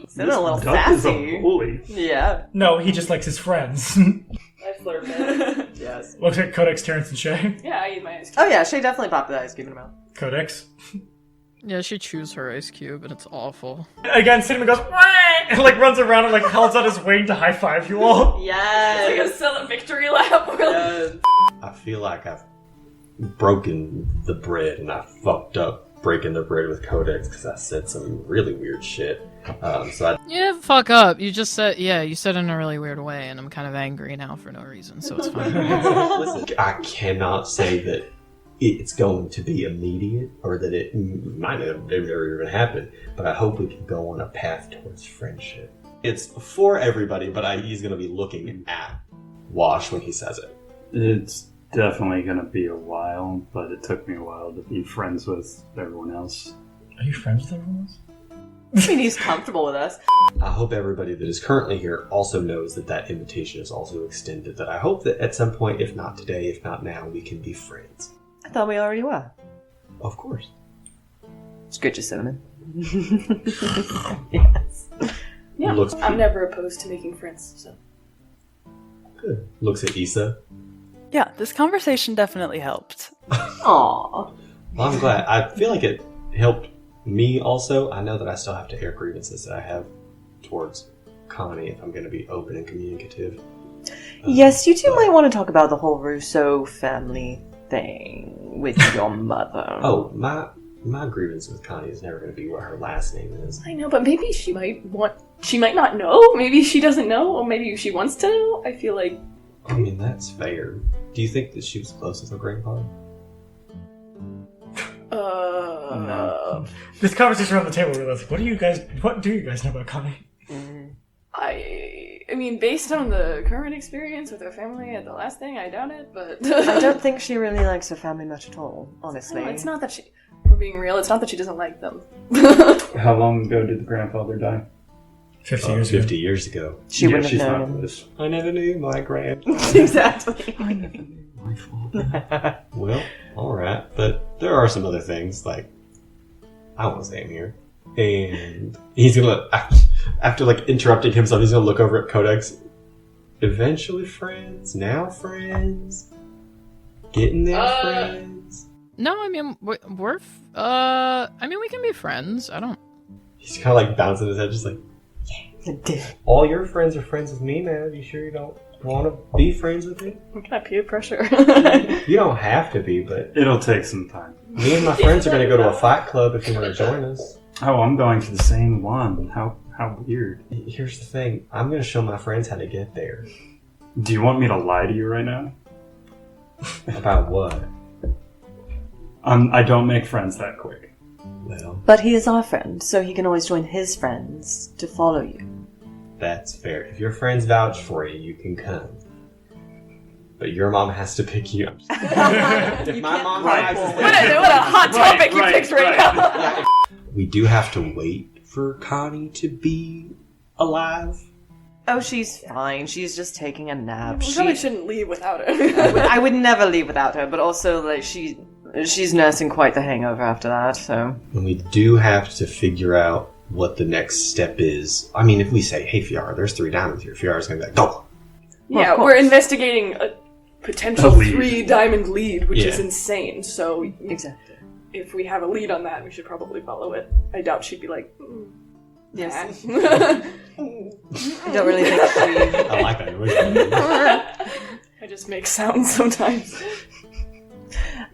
Cinnamon a little Duck is a sassy. bully. Yeah. No, he just likes his friends. I flirt back. Yes. Looks like Codex, Terrence, and Shay. Yeah, I eat my ice Oh cream. yeah, Shay definitely popped the ice cube in her mouth. Codex. Yeah, she chews her ice cube, and it's awful. Again, Cinnamon goes, "Wah!" and like runs around and like holds out his wing to high five you all. It's like a cell victory lap. Yes. I feel like I've broken the bread and I fucked up breaking the bread with Codex because I said some really weird shit. Yeah, fuck up. You just said, you said it in a really weird way, and I'm kind of angry now for no reason, so it's fine. Listen, I cannot say that it's going to be immediate or that it might have never even happened, but I hope we can go on a path towards friendship. It's for everybody, but he's going to be looking at Wash when he says it. It's definitely gonna be a while, but it took me a while to be friends with everyone else. Are you friends with everyone else? I mean, he's comfortable with us. I hope everybody that is currently here also knows that that invitation is also extended, that I hope that at some point, if not today, if not now, we can be friends. I thought we already were. Of course. Scritch your Cinnamon. Yes. Yeah, Looks I'm never opposed to making friends, so. good. Looks at Issa. Yeah, this conversation definitely helped. Aww. Well, I'm glad. I feel like it helped Me also, I know that I still have to air grievances that I have towards Connie if I'm going to be open and communicative. Yes, you two might want to talk about the whole Rousseau family thing with your mother. Oh, my grievance with Connie is never going to be what her last name is. I know, but maybe she might not know. Maybe she doesn't know, or maybe she wants to know. I feel like... I mean, that's fair. Do you think that she was close with her grandfather? No. This conversation around the table, we're like, what do you guys know about Connie? I mean, based on the current experience with her family at the last thing, I doubt it, but... I don't think she really likes her family much at all, honestly. No, it's not that she... We're being real, it's not that she doesn't like them. How long ago did the grandfather die? 50 years ago. 50 years ago. She wouldn't she's have not known him. this. I never knew my grand. Exactly. My fault. Well, alright. But there are some other things, like, I won't say him here. And he's gonna, after like interrupting himself, he's gonna look over at Codex. Eventually friends? Now friends? Getting there friends? No, I mean I mean we can be friends. I don't. He's kind of like bouncing his head, just like, all your friends are friends with me, man. You sure you don't want to be friends with me? What kind of peer pressure? You don't have to be, but It'll take some time. me and my friends are gonna go to a fight club if you want to join us. Oh, I'm going to the same one. How weird. Here's the thing. I'm gonna show my friends how to get there. Do you want me to lie to you right now? About what? I don't make friends that quick. Well, But he is our friend, so he can always join his friends to follow you. that's fair. If your friends vouch for you, you can come. But your mom has to pick you up. If my mom Right. decides to What a hot topic you picked right now. Yeah, we do have to wait for Connie to be alive. Oh, she's fine. She's just taking a nap. We probably shouldn't leave without her. I would never leave without her, but also, like, she's nursing quite the hangover after that, so... And we do have to figure out what the next step is. I mean, if we say, hey, Fiara, there's 3 diamonds here, Fiara's gonna be like, go! Yeah, we're investigating a potential A lead. 3-diamond lead, which is Yeah. insane. So Exactly. if we have a lead on that, we should probably follow it. I doubt she'd be like, Yes. nah. I don't really think she... I like that noise. I just make sounds sometimes.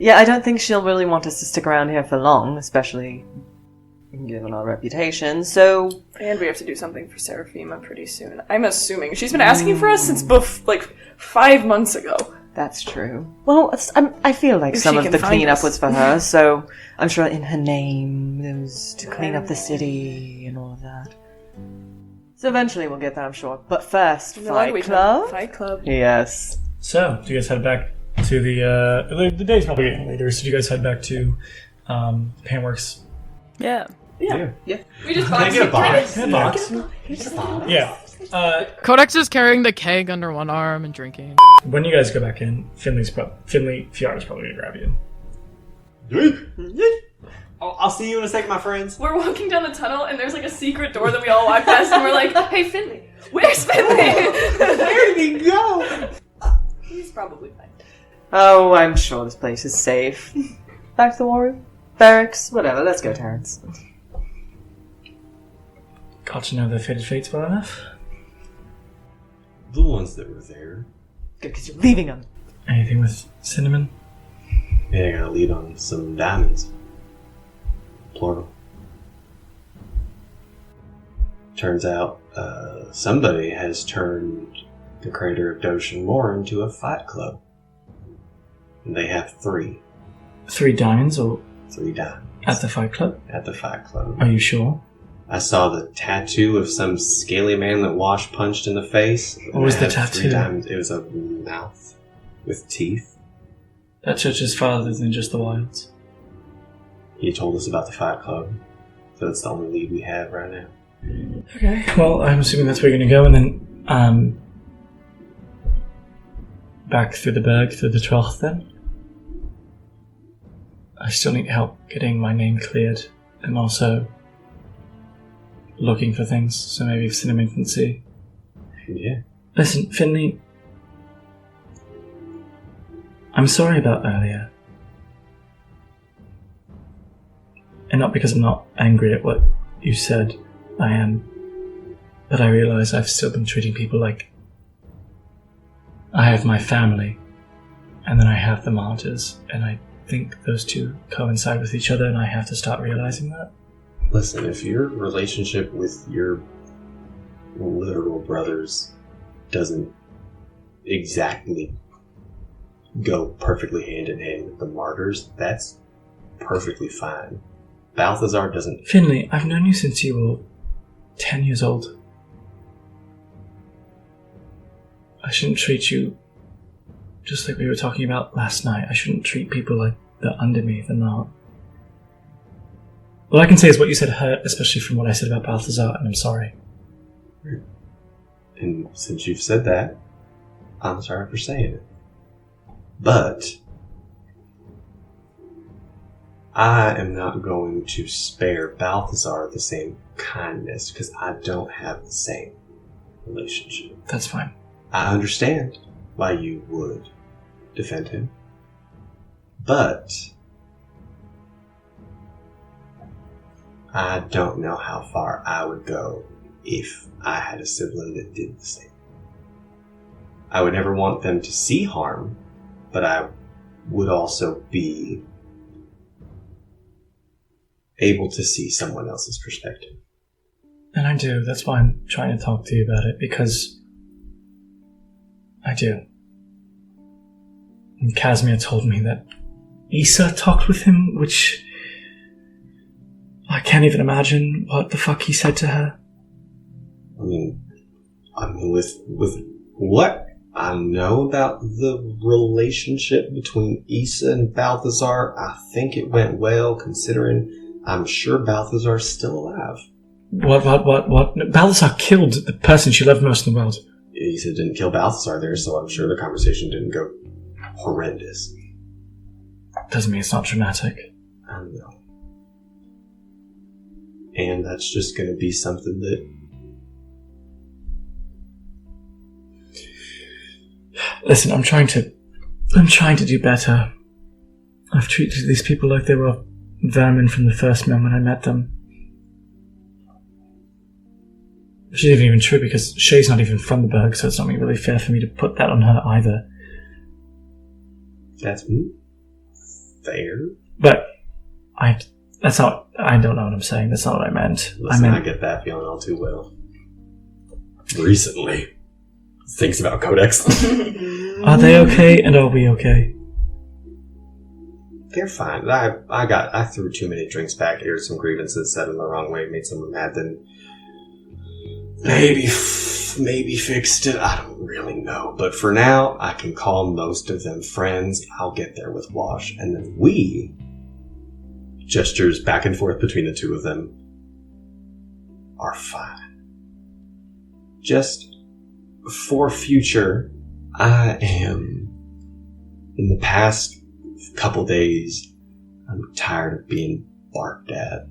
Yeah, I don't think she'll really want us to stick around here for long, especially given our reputation, so... And we have to do something for Seraphima pretty soon. I'm assuming. She's been asking for us since 5 months ago. That's true. Well, I feel like If some she of can the find cleanup us. was for her, so I'm sure in her name there was to clean up the city and all of that. So eventually we'll get there, I'm sure. But first, Fight Club? Fight Club. Yes. So, do you guys head back to the day's probably getting later, so do you guys head back to Panworks? Yeah. Yeah. We just Can I get a box? Can I box? Yeah. Codex is carrying the keg under one arm and drinking. When you guys go back in, Fiara's probably gonna grab you. I'll see you in a second, my friends. We're walking down the tunnel, and there's like a secret door that we all walk past, and we're like, "Hey, Finley, where's Finley? Where did he go? He's probably fine." Oh, I'm sure this place is safe. Back to the war room? Barracks? Whatever, let's go, Terrence. Got to know the fated fates well enough. The ones that were there. Good, because you're leaving them. Anything with cinnamon? Yeah, I gotta lead on some diamonds. Plural. Turns out, somebody has turned the crater of Doshan Moor into a fight club. And they have 3. 3 diamonds or 3 diamonds at the fight club? at the fight club. Are you sure? I saw the tattoo of some scaly man that Wash punched in the face. What was It the had 3 tattoo? diamonds. It was a mouth with teeth. That church is farther than just the wilds. He told us about the fight club. So that's the only lead we have right now. Okay, well, I'm assuming that's where you're gonna go, and then, back through the Berg, through the 12th then. I still need help getting my name cleared, and also looking for things, so maybe if Cinnamon can see. Yeah. Listen, Finley, I'm sorry about earlier. And not because I'm not angry at what you said, I am. But I realize I've still been treating people like... I have my family, and then I have the martyrs, and I think those two coincide with each other, and I have to start realizing that. Listen, if your relationship with your literal brothers doesn't exactly go perfectly hand in hand with the martyrs, that's perfectly fine. Balthazar doesn't... Finley, I've known you since you were 10 years old. I shouldn't treat you just like we were talking about last night. I shouldn't treat people like they're under me, they're not. All I can say is what you said hurt, especially from what I said about Balthazar, and I'm sorry. And since you've said that, I'm sorry for saying it. But I am not going to spare Balthazar the same kindness because I don't have the same relationship. That's fine. I understand why you would defend him. But I don't know how far I would go if I had a sibling that did the same. I would never want them to see harm, but I would also be able to see someone else's perspective. And I do. That's why I'm trying to talk to you about it, because I do. And Casimir told me that Issa talked with him, which I can't even imagine what the fuck he said to her. I mean, with what I know about the relationship between Issa and Balthazar, I think it went well, considering I'm sure Balthazar's still alive. What? Balthazar killed the person she loved most in the world. Issa didn't kill Balthazar there, so I'm sure the conversation didn't go horrendous. Doesn't mean it's not dramatic. I know. And that's just going to be something that... Listen, I'm trying to do better. I've treated these people like they were vermin from the first moment I met them. Which isn't even true because Shay's not even from the Berg, so it's not really fair for me to put that on her either. That's fair. But I don't know what I'm saying. That's not what I meant. Listen, I get that feeling all too well. Recently. Thinks about Codex. Are they okay and are we okay? They're fine. I threw too many drinks back, aired some grievances, said them the wrong way, made someone mad, then maybe fixed it. I don't really know. But for now, I can call most of them friends. I'll get there with Wash. And then we, gestures back and forth between the two of them, are fine. Just for future, I am, in the past couple days, I'm tired of being barked at.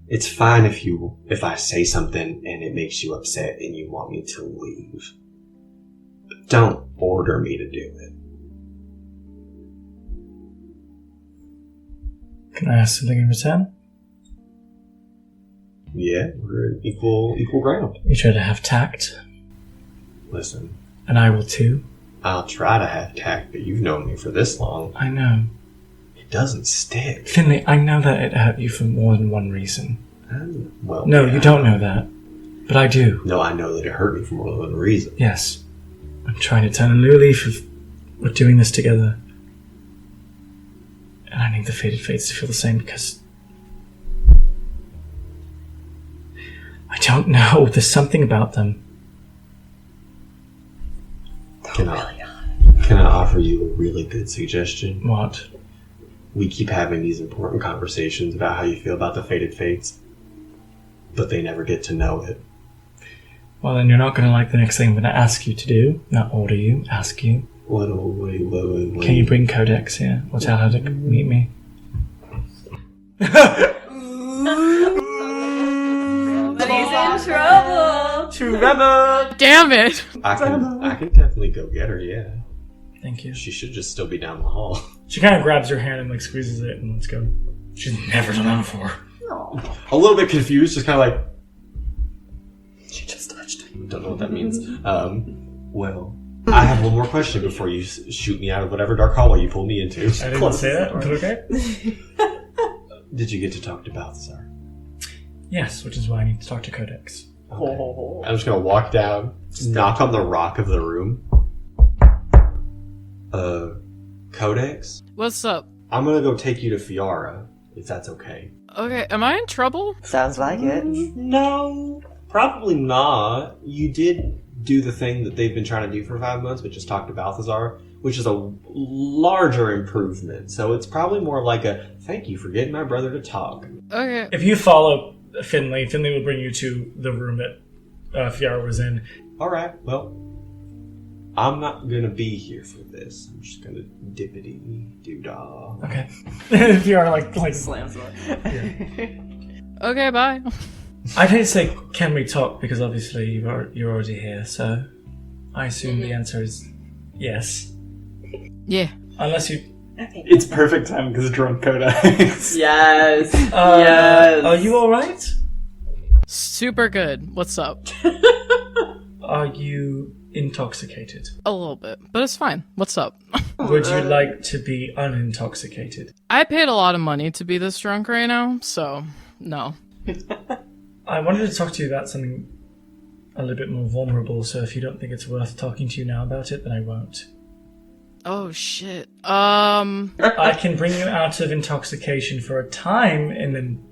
It's fine if I say something and it makes you upset and you want me to leave. But don't order me to do it. Can I ask something in return? Yeah, we're in equal ground. You try to have tact. Listen. And I will too. I'll try to have tact, but you've known me for this long. I know. It doesn't stick. Finley, I know that it hurt you for more than one reason. Well, no, you don't know that. But I do. No, I know that it hurt me for more than one reason. Yes. I'm trying to turn a new leaf of we're doing this together. And I need the Fated Fates to feel the same because I don't know. There's something about them. Can I offer you a really good suggestion? What? We keep having these important conversations about how you feel about the Fated Fates, but they never get to know it. Well, then you're not going to like the next thing I'm going to ask you to do. Not order you, ask you. Wait. Can you bring Codex here? Or tell her to meet me? Somebody's in trouble! Trevor! Damn it! I can definitely go get her, yeah. Thank you. She should just still be down the hall. She kind of grabs your hand and like squeezes it and let's go. She's never done that before. A little bit confused, just kind of like, she just touched me. Don't know what that means. Well, I have one more question before you shoot me out of whatever dark hallway you pull me into. I didn't say that. But okay. Did you get to talk to Balthazar? Yes, which is why I need to talk to Codex. Okay. I'm just gonna walk down, knock on the rock of the room. Codex? What's up? I'm gonna go take you to Fiara, if that's okay. Okay, am I in trouble? Sounds like it. No, probably not. You did do the thing that they've been trying to do for 5 months, but just talk to Balthazar, which is a larger improvement. So it's probably more like a thank you for getting my brother to talk. Okay. If you follow Finley will bring you to the room that Fiara was in. Alright, well, I'm not gonna be here for this. I'm just gonna dippity-doo-dah. Okay. Fiara like Slams on. Okay, bye. I'd hate to say, can we talk? Because obviously you're already here, so I assume the answer is yes. Yeah. Unless you... It's perfect time because drunk Codex. Yes. Yes. Are you alright? Super good. What's up? Are you intoxicated? A little bit, but it's fine. What's up? Would you like to be unintoxicated? I paid a lot of money to be this drunk right now, so no. I wanted to talk to you about something a little bit more vulnerable, so if you don't think it's worth talking to you now about it, then I won't. Oh shit. I can bring you out of intoxication for a time and then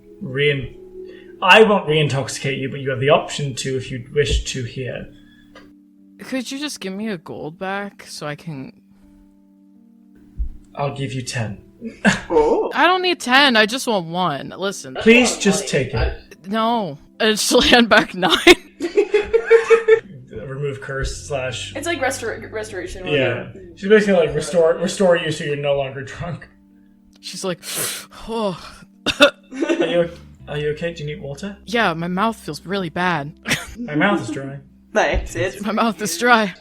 I won't re-intoxicate you, but you have the option to if you wish to here. Could you just give me a gold back so I can... I'll give you 10. I don't need 10, I just want 1. Listen. Please just take it. No. It's hand back 9. Remove curse / It's like restoration. Yeah. She's basically like restore you so you're no longer drunk. She's like, oh. Are you okay? Do you need water? Yeah, my mouth feels really bad. My mouth is dry. Nice. My mouth is dry.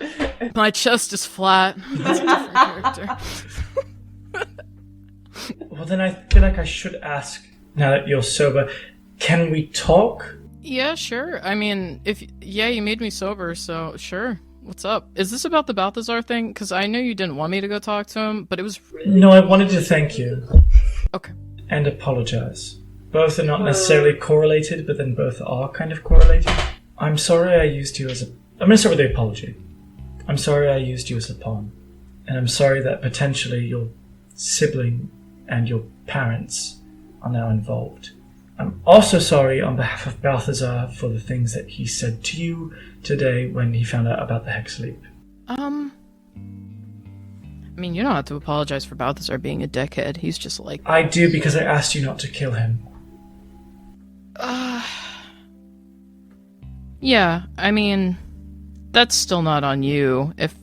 My chest is flat. That's a different character. Well, then I feel like I should ask, now that you're sober, can we talk? Yeah, sure. I mean, you made me sober, so sure. What's up? Is this about the Balthazar thing? Because I know you didn't want me to go talk to him, but it was really... No, I wanted to thank you. Okay. And apologize. Both are not necessarily correlated, but then both are kind of correlated. I'm sorry I used you as a... I'm going to start with the apology. I'm sorry I used you as a pawn. And I'm sorry that potentially your sibling and your parents are now involved. I'm also sorry on behalf of Balthazar for the things that he said to you today when he found out about the Hex Leap. I mean, you don't have to apologize for Balthazar being a dickhead. He's just like... I do because I asked you not to kill him. Yeah, I mean, that's still not on you. If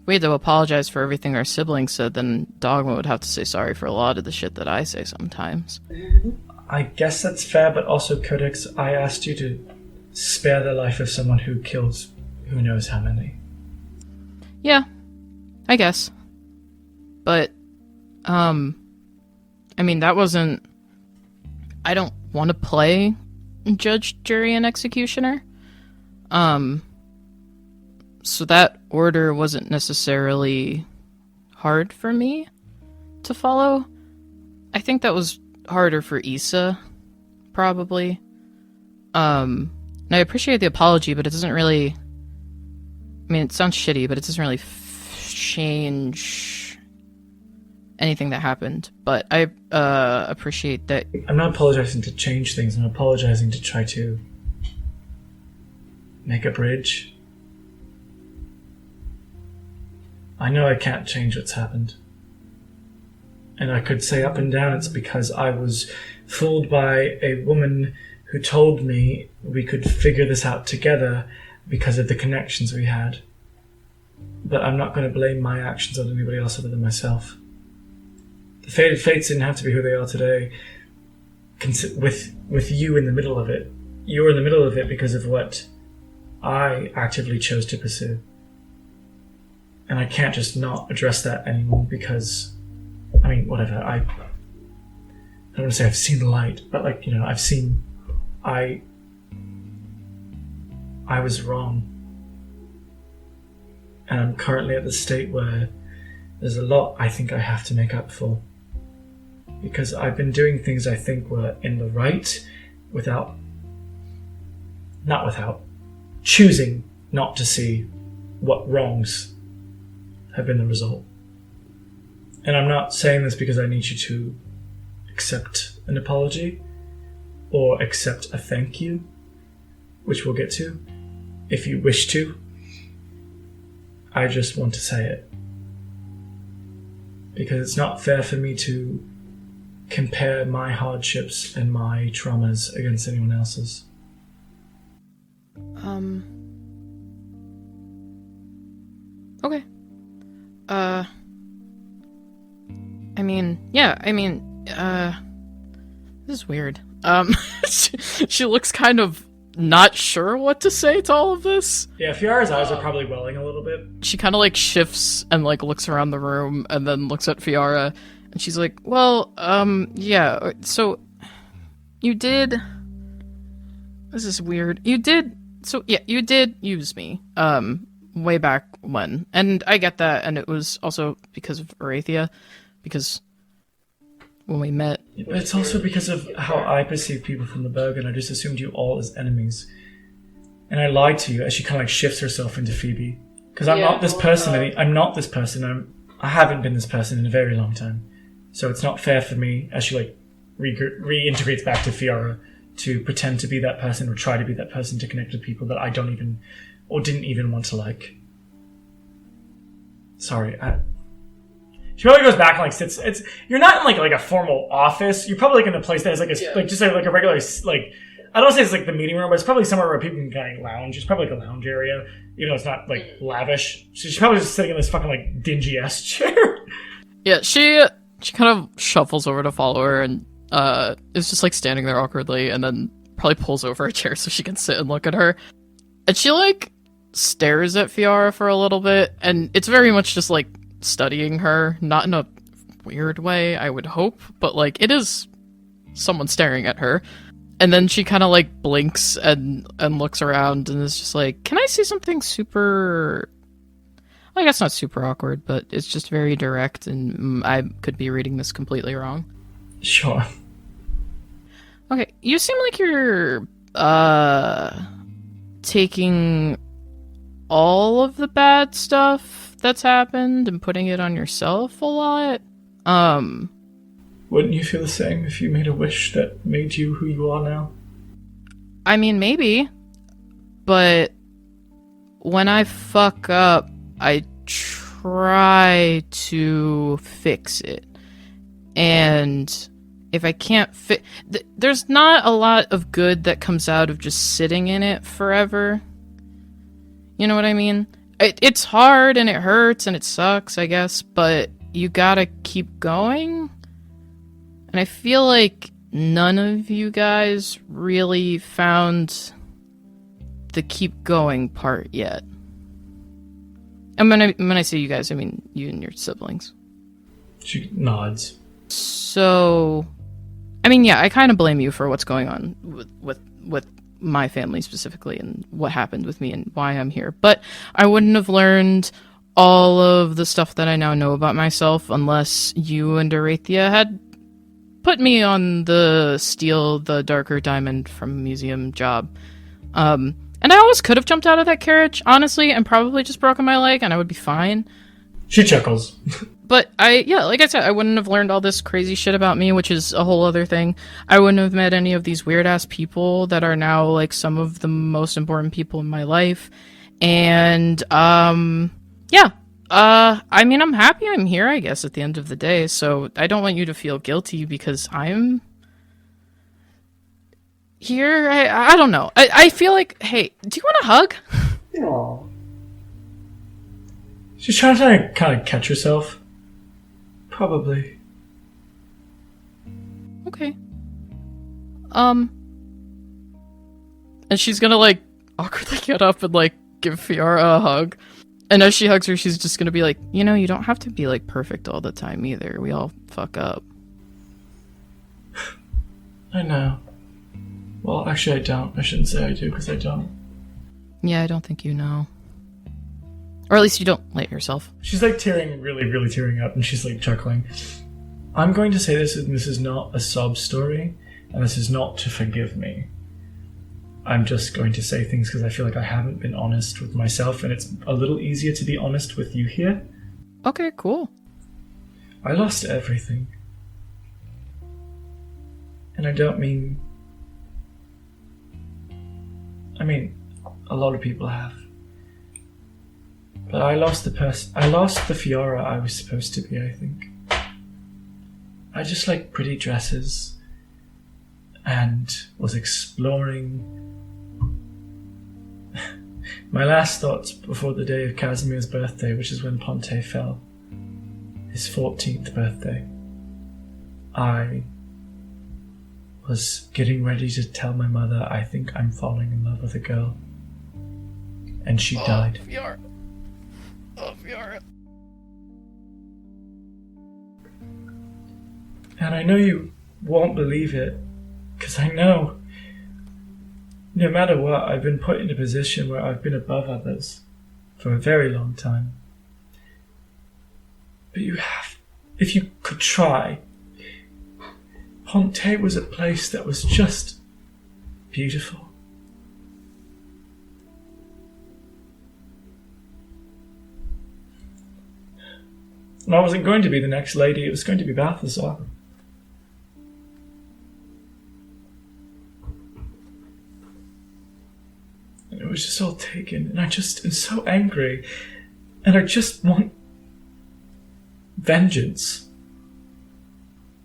we had to apologize for everything our siblings said, then Dogma would have to say sorry for a lot of the shit that I say sometimes. I guess that's fair, but also, Codex, I asked you to spare the life of someone who killed who knows how many. Yeah, I guess. But, I mean, that wasn't... I don't want to play Judge, Jury, and Executioner. So that order wasn't necessarily hard for me to follow. I think that was harder for Issa, probably. And I appreciate the apology, but it doesn't really... I mean, it sounds shitty, but it doesn't really change anything that happened. But I appreciate that... I'm not apologizing to change things, I'm apologizing to try to make a bridge. I know I can't change what's happened. And I could say up and down it's because I was fooled by a woman who told me we could figure this out together because of the connections we had. But I'm not going to blame my actions on anybody else other than myself. The fated fates didn't have to be who they are today with you in the middle of it. You were in the middle of it because of what I actively chose to pursue. And I can't just not address that anymore because, I mean, whatever. don't want to say I've seen the light, but like, you know, I was wrong. And I'm currently at the state where there's a lot I think I have to make up for. Because I've been doing things I think were in the right choosing not to see what wrongs have been the result. And I'm not saying this because I need you to accept an apology or accept a thank you, which we'll get to, if you wish to. I just want to say it. Because it's not fair for me to compare my hardships and my traumas against anyone else's. Okay. This is weird. She looks kind of not sure what to say to all of this. Yeah, Fiara's eyes are probably welling a little bit. She kind of like shifts and like looks around the room and then looks at Fiara and she's like, well, yeah, so you did... This is weird. You did use me, way back when. And I get that, and it was also because of Arathia, because when we met... But it's also because of how I perceive people from the Bergen. I just assumed you all as enemies. And I lied to you as she kind of like shifts herself into Phoebe. Because I'm not this person. I'm not this person. I haven't been this person in a very long time. So it's not fair for me, as she like reintegrates back to Fiara, to pretend to be that person or try to be that person to connect with people that I don't even, or didn't even want to like. Sorry, she probably goes back and like sits. You're not in like a formal office. You're probably like in a place that has like a just like a regular like. I don't say it's like the meeting room, but it's probably somewhere where people can kind of lounge. It's probably like a lounge area, even though it's not like lavish. So she's probably just sitting in this fucking like dingy ass chair. Yeah, she kind of shuffles over to follow her and is just like standing there awkwardly, and then probably pulls over a chair so she can sit and look at her. And she like stares at Fiara for a little bit, and it's very much just like studying her, not in a weird way, I would hope, but like it is someone staring at her. And then she kind of like blinks and looks around and is just like, can I say something super... I guess not super awkward, but it's just very direct, and I could be reading this completely wrong. Sure. Okay, you seem like you're taking all of the bad stuff that's happened and putting it on yourself a lot. Wouldn't you feel the same if you made a wish that made you who you are now? I mean, maybe. But when I fuck up, I try to fix it. And if I can't there's not a lot of good that comes out of just sitting in it forever. You know what I mean? It's hard and it hurts and it sucks, I guess, but you gotta keep going. And I feel like none of you guys really found the keep going part yet. And when I say you guys, I mean you and your siblings. She nods. So, I mean, yeah, I kind of blame you for what's going on with my family specifically and what happened with me and why I'm here. But I wouldn't have learned all of the stuff that I now know about myself unless you and Arathia had put me on the steal the darker diamond from museum job. And I always could have jumped out of that carriage, honestly, and probably just broken my leg and I would be fine. She chuckles. But like I said, I wouldn't have learned all this crazy shit about me, which is a whole other thing. I wouldn't have met any of these weird ass people that are now like some of the most important people in my life. And, I mean, I'm happy I'm here, I guess, at the end of the day. So I don't want you to feel guilty because I'm here. I don't know. I feel like, hey, do you want a hug? Aww. She's trying to kind of catch herself. Probably. Okay. And she's gonna like awkwardly get up and like give Fiara a hug. And as she hugs her, she's just gonna be like, you don't have to be like perfect all the time either. We all fuck up. I know. Well, actually I don't. I shouldn't say I do, because I don't. Yeah, I don't think you know. Or at least you don't let yourself. She's like tearing, really, really tearing up, and she's like chuckling. I'm going to say this, and this is not a sob story, and this is not to forgive me. I'm just going to say things because I feel like I haven't been honest with myself, and it's a little easier to be honest with you here. Okay, cool. I lost everything. And I don't mean... I mean, a lot of people have. But I lost the Fiora I was supposed to be, I think. I just like pretty dresses and was exploring. My last thoughts before the day of Casimir's birthday, which is when Ponte fell, his 14th birthday, I was getting ready to tell my mother I think I'm falling in love with a girl. And she died. Fiora. Oh, Fiora. And I know you won't believe it, because I know, no matter what, I've been put in a position where I've been above others for a very long time. But you have, if you could try, Ponte was a place that was just beautiful. And I wasn't going to be the next lady, it was going to be Balthazar. And it was just all taken, and I just am so angry, and I just want vengeance.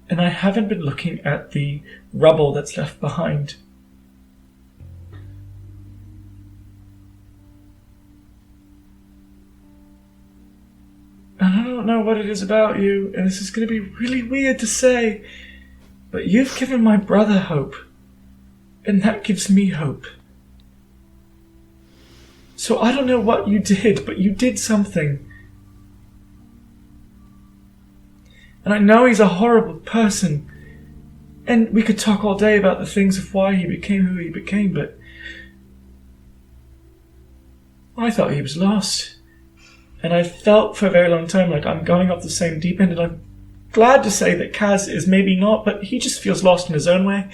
And I haven't been looking at the rubble that's left behind. And I don't know what it is about you, and this is going to be really weird to say, but you've given my brother hope, and that gives me hope. So I don't know what you did, but you did something. And I know he's a horrible person, and we could talk all day about the things of why he became who he became, but I thought he was lost. And I felt for a very long time like I'm going off the same deep end, and I'm glad to say that Kaz is maybe not, but he just feels lost in his own way.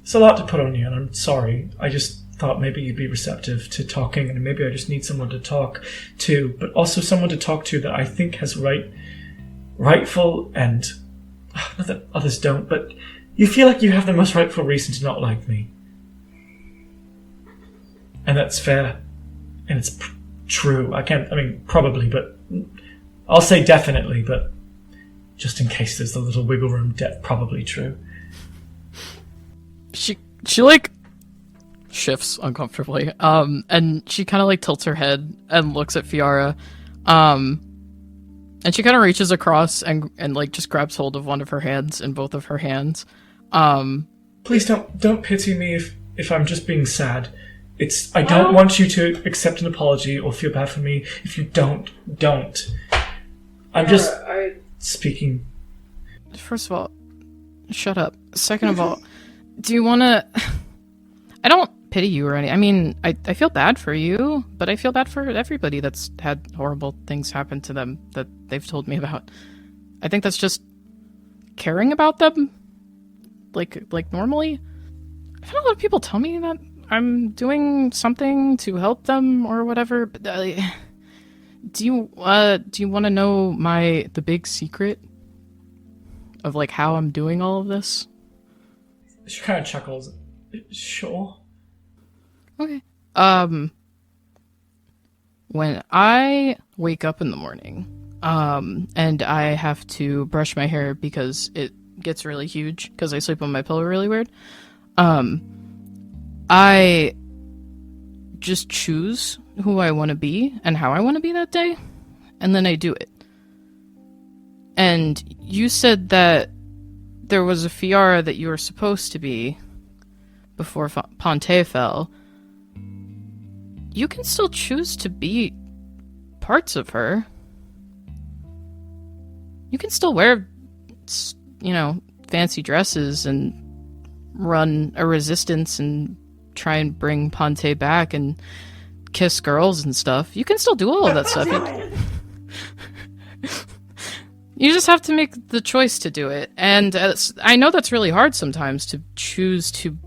It's a lot to put on you, and I'm sorry. I just thought maybe you'd be receptive to talking, and maybe I just need someone to talk to, but also someone to talk to that I think has rightful, and not that others don't, but you feel like you have the most rightful reason to not like me. And that's fair. And it's true. Probably, but I'll say definitely, but just in case there's a little wiggle room, probably true. She like shifts uncomfortably, and she kind of like tilts her head and looks at Fiora, and she kind of reaches across and like just grabs hold of one of her hands in both of her hands. Please don't pity me if I'm just being sad. I don't want you to accept an apology or feel bad for me. If you don't. I'm just speaking. First of all, shut up. Second of all, do you want to... I don't pity you or anything. I mean, I feel bad for you, but I feel bad for everybody that's had horrible things happen to them that they've told me about. I think that's just caring about them, like normally. I've had a lot of people tell me that I'm doing something to help them or whatever, but do you want to know the big secret of like how I'm doing all of this? She kind of chuckles. Sure. Okay. When I wake up in the morning, and I have to brush my hair because it gets really huge because I sleep on my pillow really weird, I just choose who I want to be and how I want to be that day, and then I do it. And you said that there was a Fiora that you were supposed to be before Ponte fell. you can still choose to be parts of her. You can still wear, fancy dresses and run a resistance and try and bring Ponte back and kiss girls and stuff. You can still do all of that stuff. You just have to make the choice to do it. And I know that's really hard sometimes, to choose to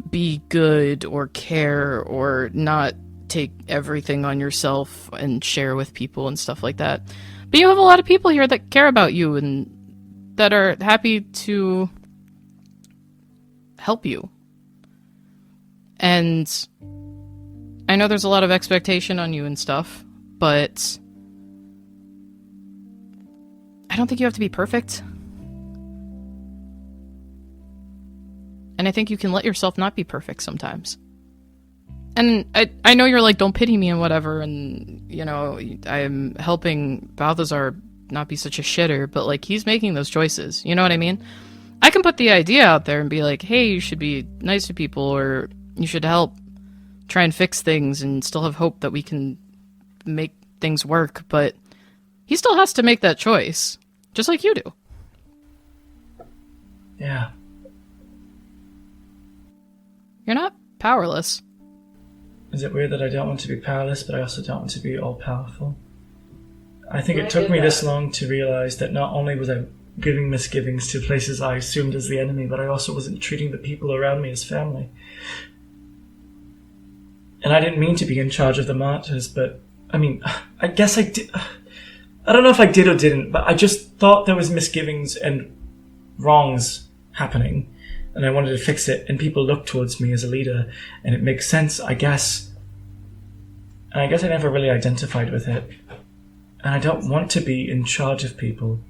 be good or care or not take everything on yourself and share with people and stuff like that. But you have a lot of people here that care about you and that are happy to help you. And I know there's a lot of expectation on you and stuff, but I don't think you have to be perfect. And I think you can let yourself not be perfect sometimes. And I know you're like, don't pity me and whatever, and, I'm helping Balthazar not be such a shitter, but, like, he's making those choices. You know what I mean? I can put the idea out there and be like, hey, you should be nice to people, or you should help try and fix things and still have hope that we can make things work, but he still has to make that choice, just like you do. Yeah. You're not powerless. Is it weird that I don't want to be powerless, but I also don't want to be all-powerful? I think it took me this long to realize that not only was I giving misgivings to places I assumed as the enemy, but I also wasn't treating the people around me as family. And I didn't mean to be in charge of the martyrs, but, I guess I did. I don't know if I did or didn't, but I just thought there was misgivings and wrongs happening, and I wanted to fix it, and people looked towards me as a leader, and it makes sense, I guess. And I guess I never really identified with it. And I don't want to be in charge of people,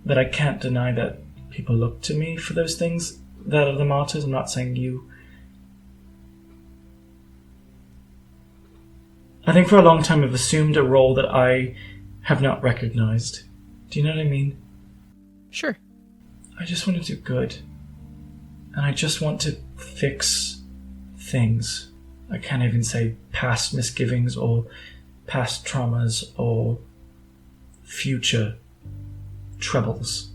but I can't deny that people look to me for those things that are the martyrs. I'm not saying you. I think for a long time I've assumed a role that I have not recognized. Do you know what I mean? Sure. I just want to do good. And I just want to fix things. I can't even say past misgivings or past traumas or future troubles.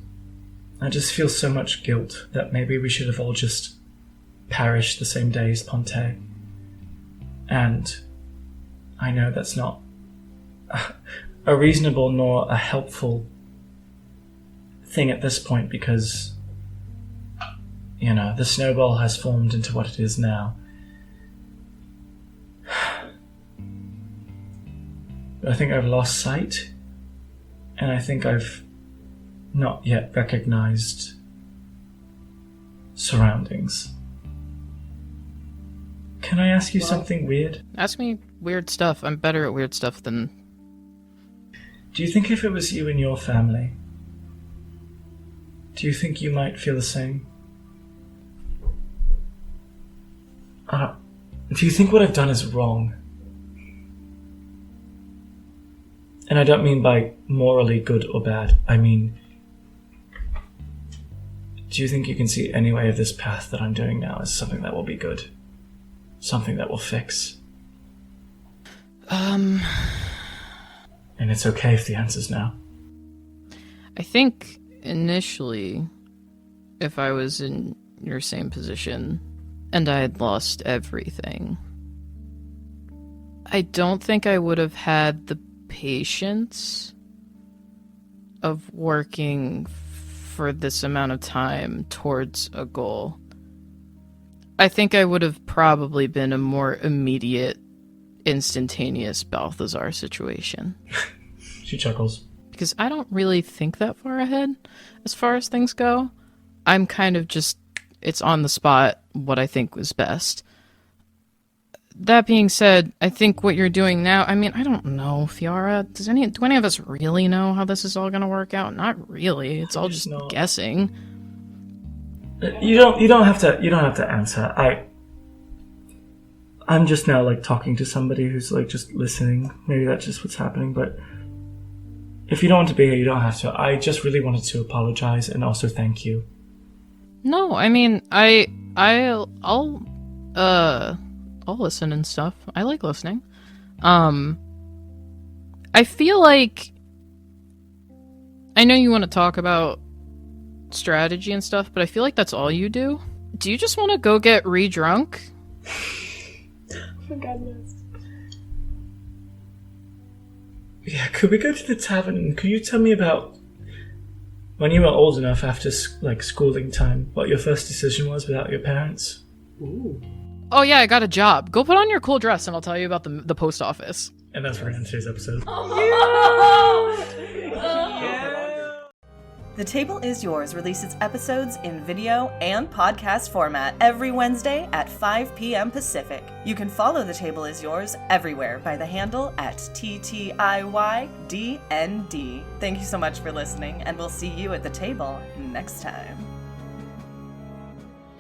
I just feel so much guilt that maybe we should have all just perished the same day as Ponte. And I know that's not a reasonable nor a helpful thing at this point, because the snowball has formed into what it is now. But I think I've lost sight, and I think I've not yet recognized surroundings. Can I ask you something weird? Ask me weird stuff. I'm better at weird stuff than... Do you think if it was you and your family, do you think you might feel the same? Do you think what I've done is wrong? And I don't mean by morally good or bad. I mean, do you think you can see any way of this path that I'm doing now as something that will be good? Something that will fix? And it's okay if the answer's no. I think initially, if I was in your same position and I had lost everything, I don't think I would have had the patience of working for this amount of time towards a goal. I think I would have probably been a more immediate, instantaneous Balthazar situation. She chuckles. Because I don't really think that far ahead as far as things go. I'm kind of just, it's on the spot what I think was best. That being said, I think what you're doing now, I don't know, Fiara, do any of us really know how this is all going to work out? Not really. It's all just guessing. You don't have to answer. I'm just now talking to somebody who's just listening. Maybe that's just what's happening, but if you don't want to be here, you don't have to. I just really wanted to apologize and also thank you. I'll listen and stuff. I like listening. I feel like I know you want to talk about strategy and stuff, but I feel like that's all you do. Do you just want to go get re-drunk? For goodness. Yeah, could we go to the tavern? Could you tell me about when you were old enough after schooling time, what your first decision was without your parents? Ooh. Oh yeah, I got a job. Go put on your cool dress and I'll tell you about the post office. And that's for today's episode. The Table Is Yours releases episodes in video and podcast format every Wednesday at 5 p.m. Pacific. You can follow The Table Is Yours everywhere by the handle at TTIYDND. Thank you so much for listening, and we'll see you at the table next time.